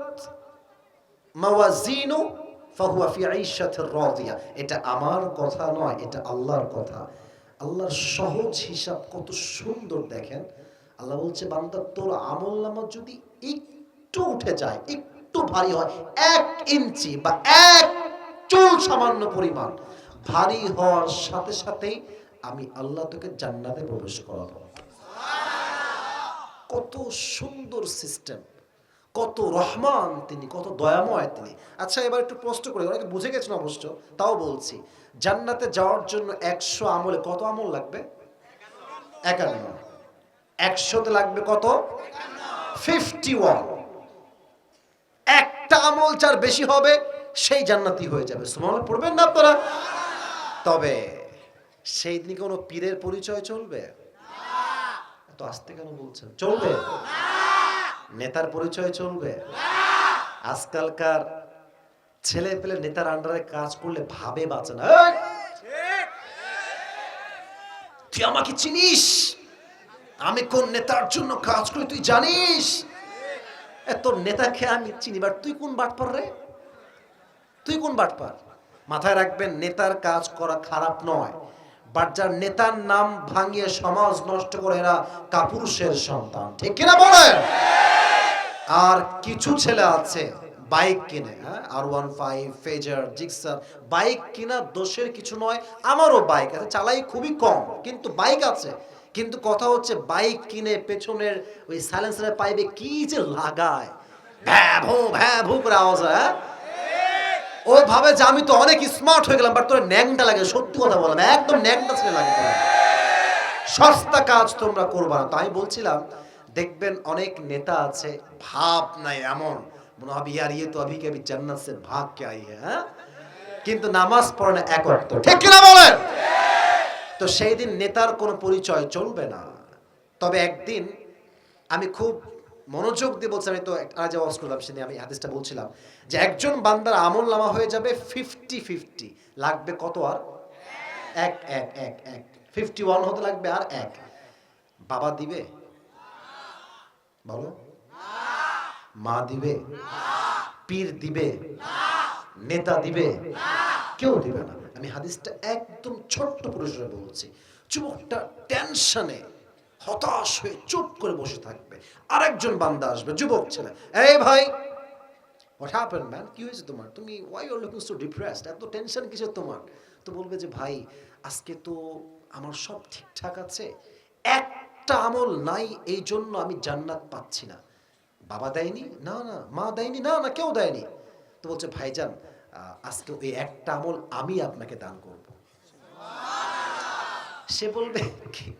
A: মাওয়াজিনু ফাহুয়া ফি আইশাতির রাদিয়া। এটা আমার কথা নয়, এটা আল্লাহর কথা। আল্লাহর সহজ হিসাব কত সুন্দর দেখেন। আল্লাহ বলছে, বান্দা তোর আমলনামা যদি একটু উঠে যায়, একটু ভারী হয়, 1 ইঞ্চি বা 1 চুল সামান্য পরিমাণ ভারী হওয়ার সাথে সাথেই আমি আল্লাহ তোকে জান্নাতে প্রবেশ করাবো। কত সুন্দর সিস্টেম, কত রহমান তিনি, কত দয়াময় তিনি। আচ্ছা, এবার একটু প্রশ্ন করে, অনেকে বুঝে গেছেন অবশ্য, তাও বলছি, জান্নাতে যাওয়ার জন্য 100 আমলে কত আমল লাগবে? 51। 100তে লাগবে কত? 51। একটা আমল যার বেশি হবে সেই জান্নাতি হয়ে যাবে। সুবহানাল্লাহ পড়বেন না আপনারা? তবে সেই দিন কোনো পীরের পরিচয় চলবে? এত আস্তে কেন বলছেন? চলবে? নেতার পরিচয় চলবে? আজকালকার ছেলে পেলে নেতার আন্ডারে কাজ করলে ভাবে বাঁচে না। তুই আমাকে চিনিস? আমি কোন নেতার জন্য কাজ করি তুই জানিস? তোর নেতাকে আমি চিনি, বাট তুই কোন বাটপার রে? তুই কোন বাটপার? মাথায় রাখবেন, নেতার কাজ করা খারাপ নয়, বাট যার নেতার নাম ভাঙিয়ে সমাজ নষ্ট করে এরা কাপুরুষের সন্তান, ঠিক কিনা বলেন? আর কিছু ছেলে আছে বাইক কিনে, R15, ফেজার, জিক্সার, বাইক কিনা দোষের কিছু নয়। আমারও বাইক আছে, চালাই খুবই কম, কিন্তু বাইক আছে। কিন্তু কথা হচ্ছে, বাইক কিনে পেছনের ওই সাইলেন্সারের পাইপে কি যে লাগায়, ভ্যাভু ভ্যাভু করে আওয়াজ হয়। ও ভাবে যে আমি তো অনেক স্মার্ট হয়ে গেলাম, বাট তোর ন্যাংটা লাগে। সত্যি কথা বললাম, একদম ন্যাংটা ছেলে লাগে। সস্তা কাজ তোমরা করবা না। তাই বলছিলাম, দেখবেন অনেক নেতা আছে, ভাব নাই এমন, মনে হবে ইয়ার ইয়ে তো अभी कभी जन्नत से भाग के आई है, কিন্তু নামাজ পড়ে না এক ওয়াক্ত, ঠিক কি না বলেন? তো সেই দিন নেতার কোনো পরিচয় চলবে না। তবে একদিন আমি খুব মনোযোগ দিয়ে বলছি, আমি তো আজ ওয়াজ করলাম সেদিন আমি হাদিসটা বলছিলাম যে একজন বান্দার আমল নামা হয়ে যাবে 50-50, লাগবে কত আর এক এক এক এক 51 হতে লাগবে আর এক। বাবা দিবে? বলো। মা দিবে? পীর দিবে? নেতা দিবে? কেউ দিবে না। আমি হাদিসটা একদম ছোট্ট পরিসরে বলছি। যুবকটা টেনশনে হতাশ হয়ে চুপ করে বসে থাকবে, আরেকজন বান্দা আসবে, যুবক ছেলে, এই ভাই হোয়াট হ্যাপেন্ড ম্যান, কি হয়েছে তোমার, তুমি why you are looking so depressed, এত টেনশন কিসের তোমার? তো বলবে যে ভাই আজকে তো আমার সব ঠিকঠাক আছে, একটা আমল নাই, এই জন্য আমি জান্নাত পাচ্ছি না। বাবা দেয়নি? না না। মা দেয়নি? না না, কেউ দেয়নি। তো বলছে ভাইজান আজকে ওই একটা আমল আমি আপনাকে দান করব। সে বলবে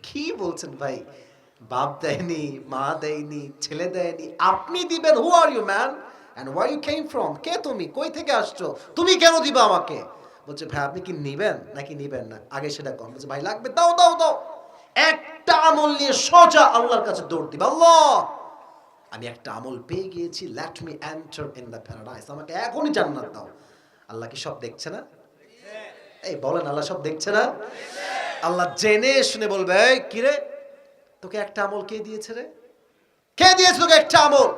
A: কি বলছেন ভাই, বাপ দেয়নি, মা দেয়নি, ছেলে দেয়নি, আপনি দিবেন? Who are you man and where you came from, কে তুমি, কই থেকে আসছো, তুমি কেন দিবা আমাকে? বলছে ভাই আপনি কি নিবেন নাকি নিবেন না, আগে সেটা কম। বলছে ভাই লাগবে, দাও দাও দাও। একটা আমল নিয়ে সোজা আল্লাহর কাছে দৌড় দিবা, আল্লাহ আমি একটা আমল পেয়ে গিয়েছি, let me enter in the paradise, আমাকে এখনই জান্নাত দাও। আল্লাহ কি সব দেখছে না? এই বলেন, আল্লাহ সব দেখছে না? আল্লাহ জেনে শুনে বলবে, এই কিরে তোকে একটা আমল কে দিয়েছে রে, কে দিয়েছে তোকে একটা আমল?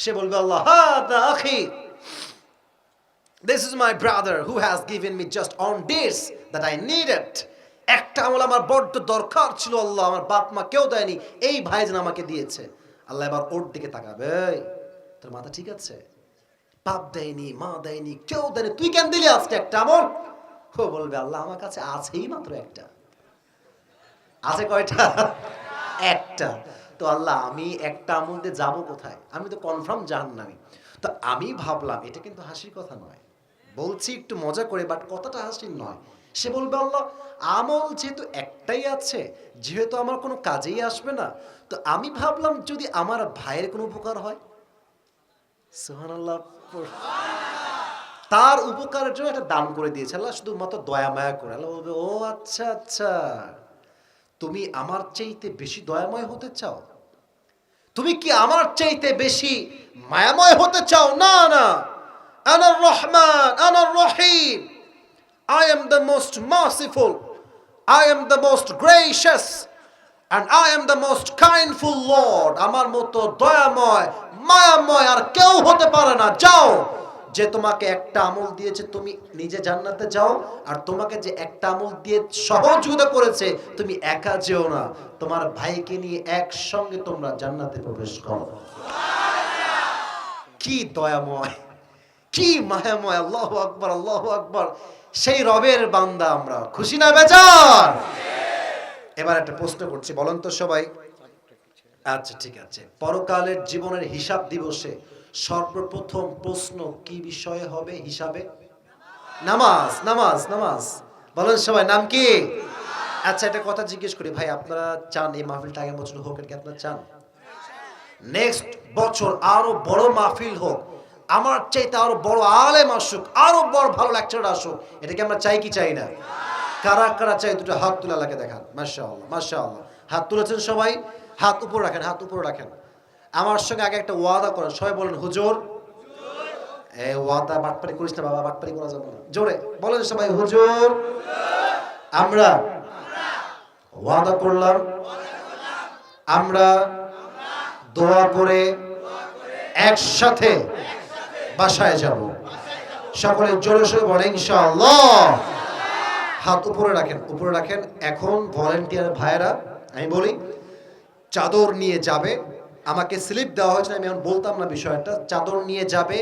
A: সে বলবে আল্লাহ হাদা আখি, this is my brother who has given me just on this that I needed, একটা আমল আমার বড্ড দরকার ছিল আল্লাহ, আমার বাপ মা কেউ দেয়নি, এই ভাইজান আমাকে দিয়েছে। আল্লাহ এবার ওর দিকে তাকাবে, এই তোর মাথা ঠিক আছে, বাপ দেয়নি, মা দেয়নি, কেউ দেয়নি, তুই কেন দিলি আজকে একটা আমল? ও বলবে আল্লাহ আমার কাছে আছেই মাত্র একটা। আছে কয়টা? একটা। তো আল্লাহ আমি একটা আমল দিয়ে যাবো কোথায়, আমি তো কনফার্ম জাহান্নামী। তো আমি ভাবলাম এটা কিন্তু হাসির কথা নয়, বলছি একটু মজা করে, বাট কথাটা হাসির নয়। সে বলবে আল্লাহ আমল যেহেতু একটাই আছে, যেহেতু আমার কোনো কাজেই আসবে না, তো আমি ভাবলাম যদি আমার ভাইয়ের কোনো উপকার হয়, সুবহানাল্লাহ, তার উপকারের জন্য একটা দান করে দিয়েছে আল্লাহ, শুধুমাত্র দয়া মায়া করে। আল্লাহ বলবে ও আচ্ছা আচ্ছা, তুমি আমার চাইতে বেশি দয়াময় হতে চাও, তুমি কি আমার চাইতে বেশি মায়াময় হতে চাও? না না, আনার রহমান আনার রহিম, I am the most merciful, I am the most gracious and I am the most kindful Lord, আমার মতো দয়াময় মায়াময় আর কেউ হতে পারে না। যাও, যে তোমাকে একটা আমল দিয়েছে তুমি নিজে জান্নাতে যাও, আর তোমাকে যে একটা আমল দিয়ে সহযোগিতা করেছে তুমি একা যেও না, তোমার ভাইকে নিয়ে একসঙ্গে তোমরা জান্নাতে প্রবেশ করো। কি দয়াময়, কি মায়াময়, আল্লাহু আকবার আল্লাহু আকবার। সেই রবের বান্দা আমরা, খুশি না বেজার? এবার একটা প্রশ্ন করছি, বলেন তো সবাই। আচ্ছা ঠিক আছে, পরকালের জীবনের হিসাব দিবসে সর্বপ্রথম প্রশ্ন কি বিষয়ে হবে হিসাবে? নামাজ নামাজ নামাজ। বলেন সবাই, নাম কি? আচ্ছা একটা কথা জিজ্ঞেস করি ভাই, আপনারা চান এই মাহফিলটা আগের বছর হোক, এটা কি আপনারা চান? নেক্সট বছর আরো বড় মাহফিল হোক, আমার চাইতে আরো বড় আলেম আসুক, আরো বড় ভালো লেকচার আসুক, এটা কি আমরা চাই কি চাই না? কারা কারা চাই দুটো হাত তুলে আল্লাহকে দেখান। মাশাআল্লাহ মাশাআল্লাহ, হাত তুলেছেন সবাই, হাত উপরে রাখেন, হাত উপরে রাখেন। আমার সঙ্গে আগে একটা ওয়াদা করেন, সবাই বলেন হুজুর। এই ওয়াদা বাটপারি করিস না বাবা, বাটপারি করা যাবে না, জোরে বলেন সবাই হুজুর। আমরা ওয়াদা করলাম আমরা দোয়া করে একসাথে বাসায় যাব। সকলে জোরে সোরে বলেন ইনশাআল্লাহ। হাত উপরে রাখেন, উপরে রাখেন। এখন ভলান্টিয়ার ভাইয়েরা, আমি বলি চাদর নিয়ে যাবে, আমাকে স্লিপ দেওয়া হয়েছে, আমি এখন বলতাম না বিষয়টা, চাদর নিয়ে যাবে,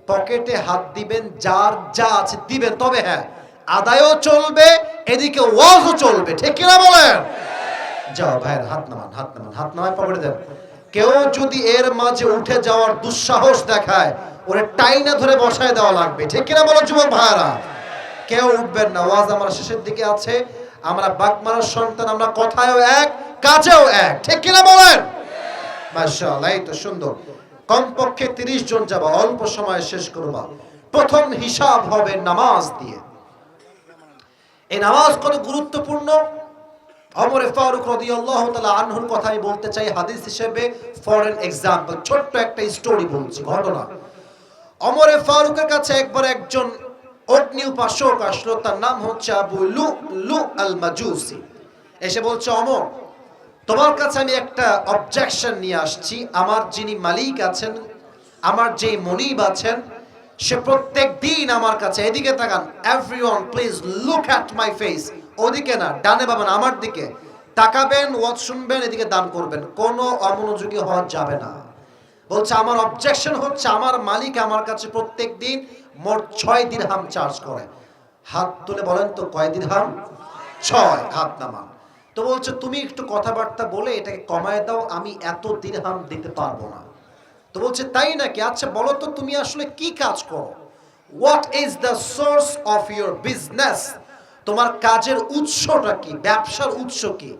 A: পকেটে হাত দিবেন, যার যা আছে দিবেন, তবে হ্যাঁ আদায়ও চলবে, এদিকে ওয়াজও চলবে, ঠিক কিনা বলেন? যাও ভাইয়ের হাত নামান, হাত নামান, হাত নামায় পকেটে দেন। কেউ যদি এর মাঝে উঠে যাওয়ার দুঃসাহস দেখায়, ওরে টাইনা ধরে বসায় দেওয়া লাগবে, ঠিক কিনা বলো যুবক ভাইরা? কেউ উঠবেন না, ওয়াজ আমার শেষের দিকে আছে, আমরা বাগমারার সন্তান, আমরা কথায়ও এক কাজেও এক, ঠিক কিনা বলেন? মাশাআল্লাহ, এই তো সুন্দর। কমপক্ষে 30 জন যাবা, অল্প সময় শেষ করবা। প্রথম হিসাব হবে নামাজ দিয়ে। এই নামাজ কত গুরুত্বপূর্ণ, ওমর ফারুক রাদিয়াল্লাহু তাআলা আনহুর কথা আমি বলতে চাই হাদিস হিসেবে, ফর এন এক্সাম্পল, ছোট্ট একটা স্টোরি বলছি, ঘটনা। ওমর ফারুকের কাছে একবার একজন অগ্নি উপাসক আসলো, তার নাম হচ্ছে আবু লুলু আল মাজুসি। এসে বলছে, ওমর, তোমার কাছে আমি একটা অবজেকশন নিয়ে আসছি। আমার যিনি মালিক আছেন, আমার যেই মনিব আছেন, সে প্রত্যেক দিন আমার কাছে, এদিকে তাকান, everyone please look at my face, ওদিকে না, ডানে বাবান, আমার দিকে তাকাবেন, ওয়াজ শুনবেন, এদিকে দান করবেন, কোনো অমনোযোগী হওয়া যাবে না। বলছে, আমার অবজেকশন হচ্ছে আমার মালিক আমার কাছে প্রত্যেক দিন মোট 6 দিরহাম চার্জ করে। হাত তুলে বলেন তো, কয় দিরহাম? 6। হাত নামান। তো বলছে, তুমি একটু কথাবার্তা বলে এটাকে কমায় দাও, আমি এত দিরহাম দিতে পারবো না। তো বলছে, তাই নাকি? আচ্ছা বলো তো, তুমি আসলে কি কাজ করো? What is the source of your business? তোমার কাজের উৎসটা কি, ব্যবসার উৎস কি?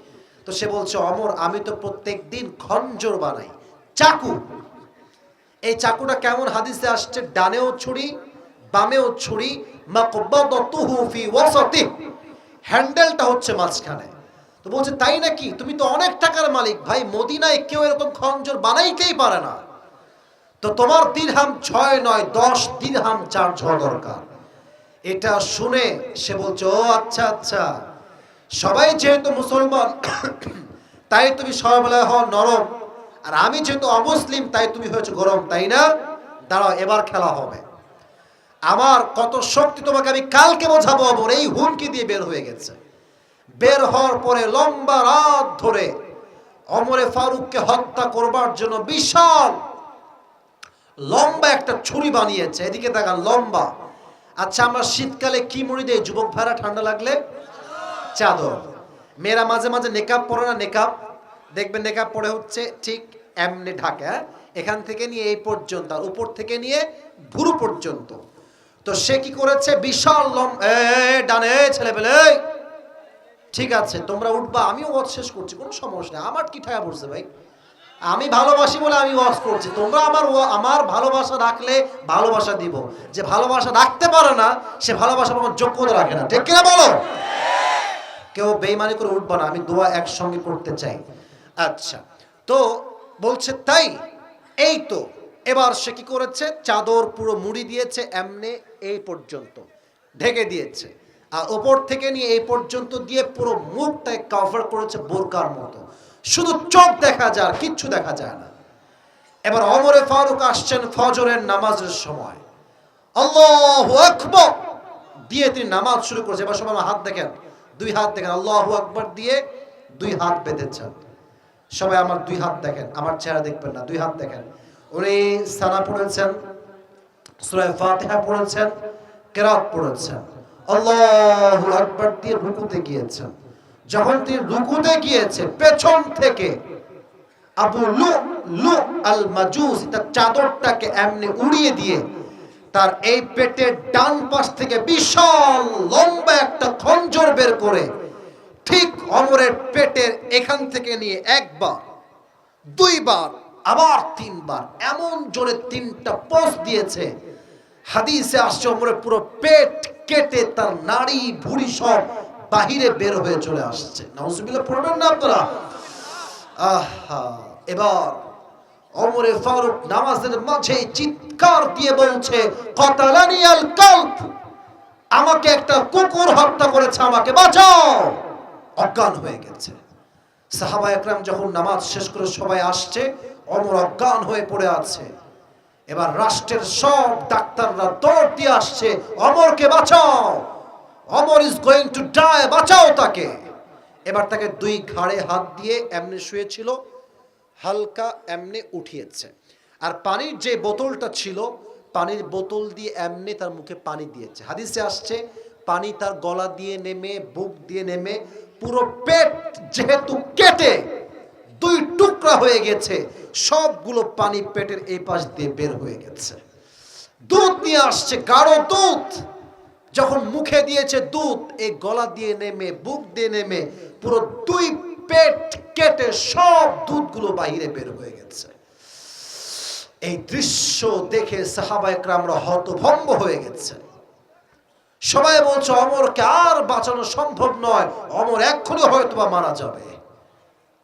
A: তো সে বলছে, ওমর, আমি তো প্রত্যেক দিন খঞ্জর বানাই, চাকু। এই চাকুটা কেমন? হাদিসে আসছে, ডানেও ছুরি, বামেও ছুরি, মাকবাদাতুহু ফি ওয়াসাতি, হ্যান্ডেলটা হচ্ছে মাঝখানে। তো বলছে, তাই নাকি? তুমি তো অনেক টাকার মালিক ভাই, মদিনায় কেউ এরকম খঞ্জর বানাইতেই পারে না। তো তোমার দিরহাম 6 নয় 10 দিরহাম চার্জ হওয়া দরকার। এটা শুনে সে বলছে, ও আচ্ছা আচ্ছা, সবাই যেহেতু মুসলমান তাই তুমি সবাই হও নরম, আর আমি যেহেতু অমুসলিম তাই তুমি হয়েছে গরম, তাই না? দাঁড়াও, এবার খেলা হবে। আমার কত শক্তি তোমাকে আমি কালকে বোঝাবো। ওমর এই হুমকি দিয়ে বের হয়ে গেছে। বের হওয়ার পরে লম্বা রাত ধরে ওমরে ফারুককে হত্যা করবার জন্য বিশাল লম্বা একটা ছুরি বানিয়েছে। এদিকে দেখান, লম্বা। আচ্ছা, আমরা শীতকালে কি মুড়ি দেই যুবক ভাইরা ঠান্ডা লাগলে? চাদর। মেয়েরা মাঝে মাঝে নেকাব পরে না? নেকাব দেখবেন, নেকাব পরে হচ্ছে ঠিক এমনি ঢাকা, এখান থেকে নিয়ে এই পর্যন্ত, আর উপর থেকে নিয়ে ভুরু পর্যন্ত। তো সে কি করেছে, বিশাল ডানে ছেলে পেলে, ঠিক আছে তোমরা উঠবা, আমিও ওয়াজ শেষ করছি, কোনো সমস্যা নেই, আমার কি ঠায়া পড়ছে ভাই, আমি ভালোবাসি বলে আমি ওয়াজ করছি, তোমরা আমার ভালোবাসা রাখলে ভালোবাসা দিব। যে ভালোবাসা রাখতে পারে না সে ভালোবাসা আমার যোগ্যতা রাখে না, ঠিক কিনা বলো? কেউ বেঈমানি করে উঠবা না, আমি দোয়া একসঙ্গে করতে চাই। আচ্ছা, তো বলছে তাই, এই তো এবার সে কি করেছে, চাদর পুরো মুড়ি দিয়েছে, এমনি এই পর্যন্ত ঢেকে দিয়েছে, আর ওপর থেকে নিয়ে এই পর্যন্ত দিয়ে পুরো মুখটাই কভার করেছে বোরকার মতো, শুধু চোখ দেখা যায় আর কিচ্ছু দেখা যায় না। এবার ওমরে ফারুক আসছেন ফজরের নামাজের সময়, আল্লাহু আকবার দিয়ে তিনি নামাজ শুরু করেছে। এবার সবাই হাত দেখেন, 2 হাত দেখেন, আল্লাহু আকবার দিয়ে 2 হাত বেঁধেছেন। সবাই আমার 2 হাত দেখেন, আমার চেহারা দেখবেন না, 2 হাত দেখেন। উনি সানা পড়েছেন, সূরা ফাতিহা পড়েছেন, কিরাত পড়েছেন, আল্লাহু আকবার দিয়ে রুকুতে গিয়েছেন। যখন তিনি রুকুতে গিয়েছে, পেছন থেকে আবু লুলু আল মাজুসি তার চাদরটাকে এমনি উড়িয়ে দিয়ে তার এই পেটের ডান পাশ থেকে বিশাল লম্বা একটা খঞ্জর বের করে ঠিক ওমরের পেটের এখান থেকে নিয়ে একবার, 2 বার, আবার 3 বার, এমন জোরে 3টা পোঁচ দিয়েছে। হাদিসে আসছে ওমরের পুরো পেট কেটে তার নাড়ি ভুঁড়ি সব বাহিরে বের হয়ে চলে আসছে। নাউজুবিল্লাহ পড়বেন না আপনারা? আহা, এবার ওমরে ফারুক নামাজের মাঝে চিৎকার দিয়ে বলছে, কাতালানি আল কালব, আমাকে একটা কুকুর হত্যা করেছে, আমাকে বাঁচাও। অজ্ঞান হয়ে গেছে। সাহাবা একরাম যখন নামাজ শেষ করে সবাই আসছে, ওমর অজ্ঞান হয়ে পড়ে আছে। এবার রাষ্ট্রের সব ডাক্তাররা দৌড় দিয়ে আসছে, ওমরকে বাঁচাও, Omar is going to die, বাঁচাও তাকে। এবার তাকে 2 ঘাড়ে হাত দিয়ে এমনি শুয়েছিল, হালকা এমনি উঠিয়েছে, আর পানির যে বোতলটা ছিল, পানির বোতল দিয়ে এমনি তার মুখে পানি দিয়েছে। হাদিসে আসছে, পানি তার গলা দিয়ে নেমে, বুক দিয়ে নেমে, পুরো পেট যেহেতু কেটে 2 টুকরা হয়ে গেছে, সবগুলো পানি পেটের এই পাশ দিয়ে বের হয়ে গেছে। দুধ নিয়ে আসছে, গাঢ় দুধ, যখন মুখে দিয়েছে দুধ, এই গলা দিয়ে নেমে, বুক দিয়ে নেমে, পুরো 2 পেট কেটে সব দুধগুলো বাইরে বের হয়ে গেছে। এই দৃশ্য দেখে সাহাবা একরামরা হতভম্ব হয়ে গেছে। সবাই বলছে অমরকে আর বাঁচানো সম্ভব নয়, অমর এক্ষুনি হয়তো বা মারা যাবে।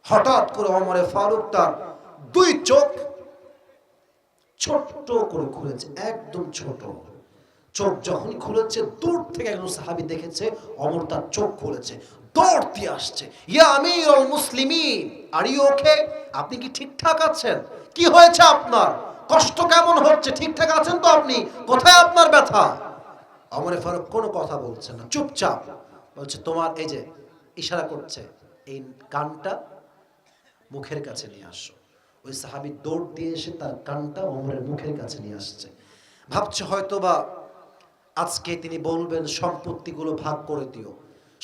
A: হঠাৎ করে ওমরে ফারুক তার দুই চোখ ছোট্ট করে খুলেছে, একদম ছোট চোখ। যখন খুলেছে, দূর থেকে একজন সাহাবী দেখেছে ওমর তার চোখ খুলেছে, দৌড় দিয়ে আসছে, ইয়া আমিরুল মুসলিমিন, আর ইউ ওকে? আপনি কি ঠিকঠাক আছেন? কি হয়েছে আপনার? কষ্ট কেমন হচ্ছে? ঠিকঠাক আছেন তো আপনি? কোথায় আপনার ব্যথা? ওমরে ফারুক কোনো কথা বলছে না, চুপচাপ বলছে, তোমার এই যে ইশারা করছে, এই কানটা মুখের কাছে নিয়ে আসো। ওই সাহাবী দৌড় দিয়ে এসে তার কানটা ওমরের মুখের কাছে নিয়ে আসছে। ভাবছে হয়তোবা আজকে তিনি বলবেন সম্পত্তিগুলো ভাগ করে দিও,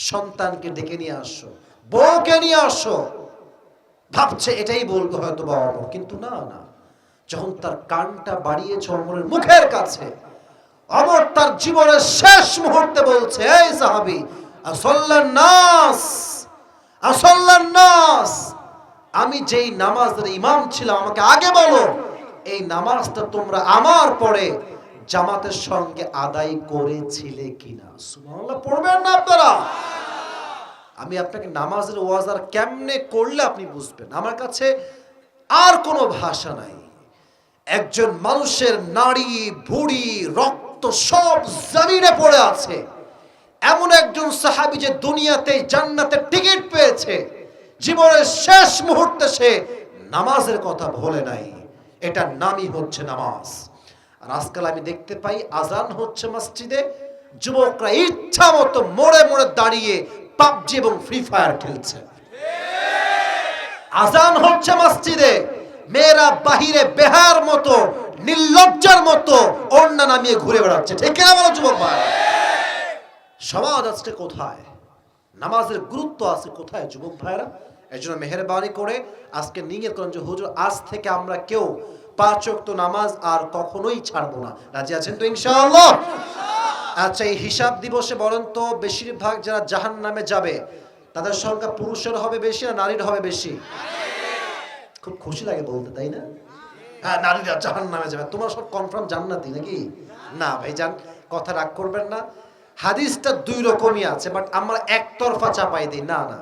A: সন্তানকে ডেকে নিয়ে আসো, বউকে নিয়ে আসো। ভাবছে এটাই বলবে হয়তোবা ওমর, কিন্তু না না, যখন তার কানটা বাড়িয়েছে ওমরের মুখের কাছে, ওমর তার জীবনের শেষ মুহূর্তে বলছে, এই সাহাবী, আসাল্লান নাস, আসাল্লান নাস, আমি যেই নামাজের ইমাম ছিলাম, আমাকে আগে বলো এই নামাজটা তোমরা আমার পরে জামাতের সঙ্গে আদায় করেছিলে কিনা? সুবহানাল্লাহ পড়বেন না আপনারা? আমি আপনাকে নামাজের ওয়াজ আর কেমনে করলে আপনি বুঝবেন, আমার কাছে আর কোনো ভাষা নাই। একজন মানুষের নাড়ি ভুঁড়ি রক্ত সব জমিনে পড়ে আছে, এমন একজন সাহাবী যে দুনিয়াতে জান্নাতের টিকিট পেয়েছে, জীবনের শেষ মুহূর্তে সে নামাজের কথা ভোলে নাই। এটার নামই হচ্ছে নামাজ। আর আজকাল আমি দেখতে পাই আজান হচ্ছে মসজিদে, যুবকরা ইচ্ছা মতো মোড়ে মোড়ে দাঁড়িয়ে পাবজি এবং ফ্রি ফায়ার খেলছে। আজান হচ্ছে মসজিদে, মেয়েরা বাহিরে বেহার মতো নির্লজ্জার মতো ওড়না নামিয়ে ঘুরে বেড়াচ্ছে। ঠিক কিনা বলো যুবক ভাই? সমাজ আজকে কোথায়? নামাজের গুরুত্ব আছে কোথায় যুবক ভাইরা? এই জন্য মেহেরবানি করে আজকে নিয়ত করেন যে হুজুর আজ থেকে আমরা কেউ 5 ওয়াক্ত নামাজ আর কখনোই ছাড়বো না। রাজি আছেন তো ইনশাআল্লাহ? আচ্ছা, এই হিসাব দিবসে বলেন তো বেশিরভাগ যারা জাহান্নামে যাবে তাদের সংখ্যা পুরুষের হবে বেশি না নারীর হবে বেশি? খুব খুশি লাগে বলতে, তাই না? হ্যাঁ, নারীরা জাহান্নামে যাবে। তোমরা সব কনফার্ম জান্নাতি নাকি? না ভাইজান, কথা রাগ করবেন না। হাদিসটা দুই রকমই আছে, বাট আমরা একতরফা চাপাই দিই। না না,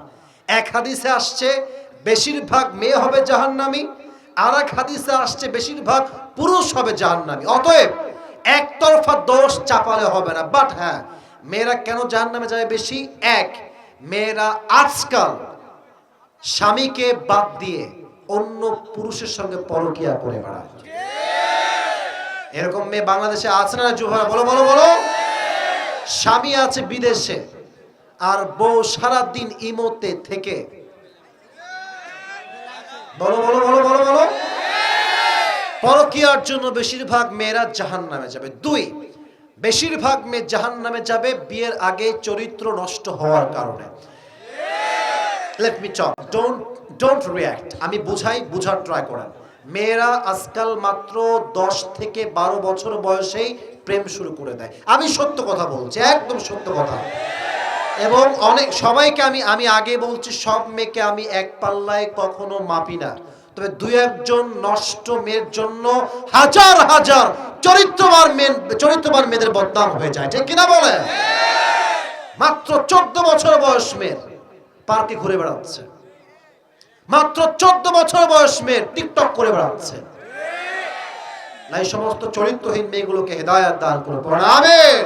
A: এক হাদিসে আসছে বেশিরভাগ মেয়ে হবে জাহান্নামী, আর এক হাদিসে আসছে বেশিরভাগ পুরুষ হবে জাহান্নামী। অতএব একতরফা দোষ চাপালে হবে না। বাট হ্যাঁ, মেয়েরা কেন জাহান্নামে যায় বেশি? এক, মেয়েরা আজকাল স্বামীকে বাদ দিয়ে অন্য পুরুষের সঙ্গে পরকিয়া করে বেড়ায়। এরকম মেয়ে বাংলাদেশে আছে না যুবরা? বলো বলো বলো। স্বামী আছে বিদেশে আর বউ সারাদিন ইমোতে থেকে, বলো বলো বলো বলো বলো, পরকীয়ার জন্য বেশিরভাগ মেয়েরা জাহান্নামে যাবে। দুই, বেশিরভাগ মেয়ে জাহান্নামে যাবে বিয়ের আগে চরিত্র নষ্ট হওয়ার কারণে। Let me talk, don't react, আমি বুঝাই, বুঝার ট্রাই করেন। মেয়েরা আজকাল মাত্র 10 থেকে 12 বছর বয়সেই প্রেম শুরু করে দেয়। আমি সত্য কথা বলছি, একদম সত্য কথা। এবং অনেক সবাইকে আমি আগে বলছি, সব মেয়েকে আমি এক পাল্লায় কখনো মাপি না, তবে দুই একজন নষ্ট মেয়ের জন্য হাজার হাজার চরিত্রবান মেয়েদের বদনাম হয়ে যায়। ঠিক কিনা বলে? মাত্র 14 বছর বয়স মেয়ের পার্কে ঘুরে বেড়াচ্ছে, মাত্র 14 বছর বয়স মেয়ের টিকটক করে বেড়াচ্ছে। এই সমস্ত চরিত্রহীন মেয়েগুলোকে হেদায়েত দান করুন, আমিন।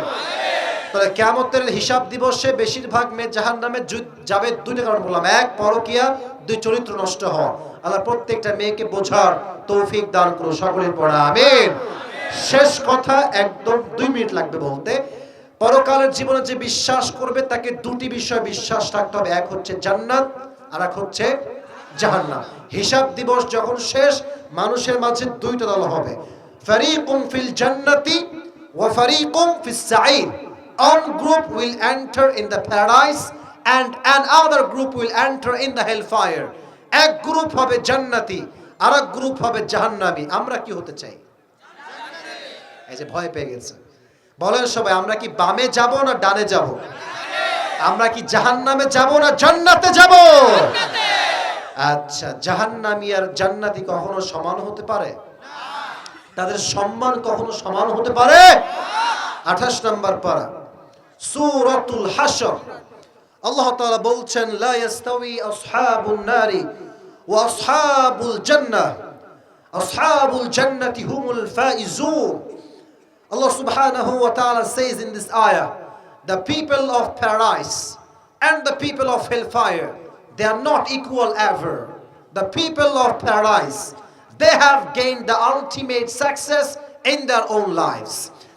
A: তাহলে কিয়ামতের হিসাব দিবসে বেশিরভাগ মেয়ে জাহান্নামে যাবে দুইটা কারণ বললাম, এক পরকীয়া, দুই চরিত্র নষ্ট হওয়া। আল্লাহ প্রত্যেকটা মেয়েকে বোঝার তৌফিক দান করুন, সকলের পড়া আমিন। শেষ কথা, একদম 2 মিনিট লাগবে বলতে। পরকালের জীবনে যে বিশ্বাস করবে তাকে দুটি বিষয় বিশ্বাস রাখতে হবে, এক হচ্ছে জান্নাত আর এক হচ্ছে জাহান্নাম। হিসাব দিবস যখন শেষ, মানুষের মাঝে দুইটা দল হবে, ফারিকুম ফিল জান্নাতি ওয়া ফারিকুম ফিস সাঈর। One group will enter in the paradise and another group will enter in the hellfire. এক গ্রুপ হবে জান্নাতি, আরেক গ্রুপ হবে জাহান্নামী। আমরা কি হতে চাই? এই যে ভয় পেয়ে গেছে, বলেন সবাই, আমরা কি বামে যাব না ডানে যাব? আমরা কি জাহান্নামে যাব না জান্নাতে যাব? আচ্ছা, জাহান্নামী আর জান্নাতি কখনো সমান হতে পারে? তাদের সম্মান কখনো সমান হতে পারে? 28 নম্বর পারা, সূরাতুল হাশর আল্লাহ তাআলা বলছেন লা ইয়াস্তাওয়ি আসহাবুন নারি ওয়া আসহাবুল জান্নাহ আসহাবুল জান্নাতি হুমুল Faizun Allah subhanahu wa ta'ala says in this ayah, the people of paradise and the people of hellfire, they are not equal ever. The people of paradise, they have gained the ultimate success in their own lives.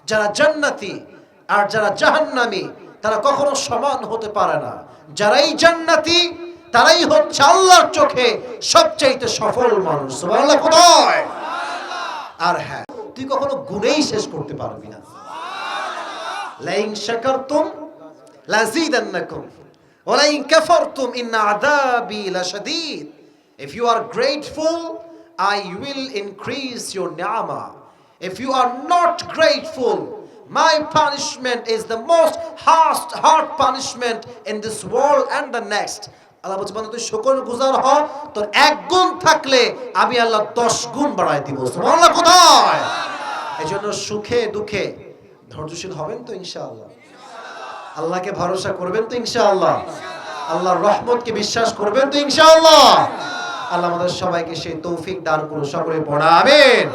A: যারা জান্নাতি আর যারা জাহান্নামী তারা কখনো সমান হতে পারে না। যারাই জান্নাতি তারাই হচ্ছে আল্লাহর চোখে সবচেয়ে সফল মানুষ। সুবহানাল্লাহ কোথায়? আর হ্যাঁ, তুই কখনো গুণেই শেষ করতে পারবি না। লাইন শাকারতুম লাযীদান্নাকুম ওয়া লাইন কাফারতুম ইন্না আযাবি লাশাদীদ। If you are grateful, I will increase your ni'mah. If you are not grateful, my punishment is the most hard punishment in this world and the next. আল্লাহ বলছে বান্দা তুই শুকরগুজার হ, তোর 1 গুণ থাকলে আমি আল্লাহ 10 গুণ বাড়াই দিব। সুবহানাল্লাহ কোথায়? এজন্য সুখে দুঃখে ধৈর্যশীল হবেন তো ইনশাআল্লাহ। আল্লাহকে ভরসা করবেন তো ইনশাআল্লাহ। আল্লাহর রহমতকে বিশ্বাস করবেন তো ইনশাআল্লাহ। আল্লাহ আমাদের সবাইকে সেই তৌফিক দান করুন। সকলে পড়া আমিন।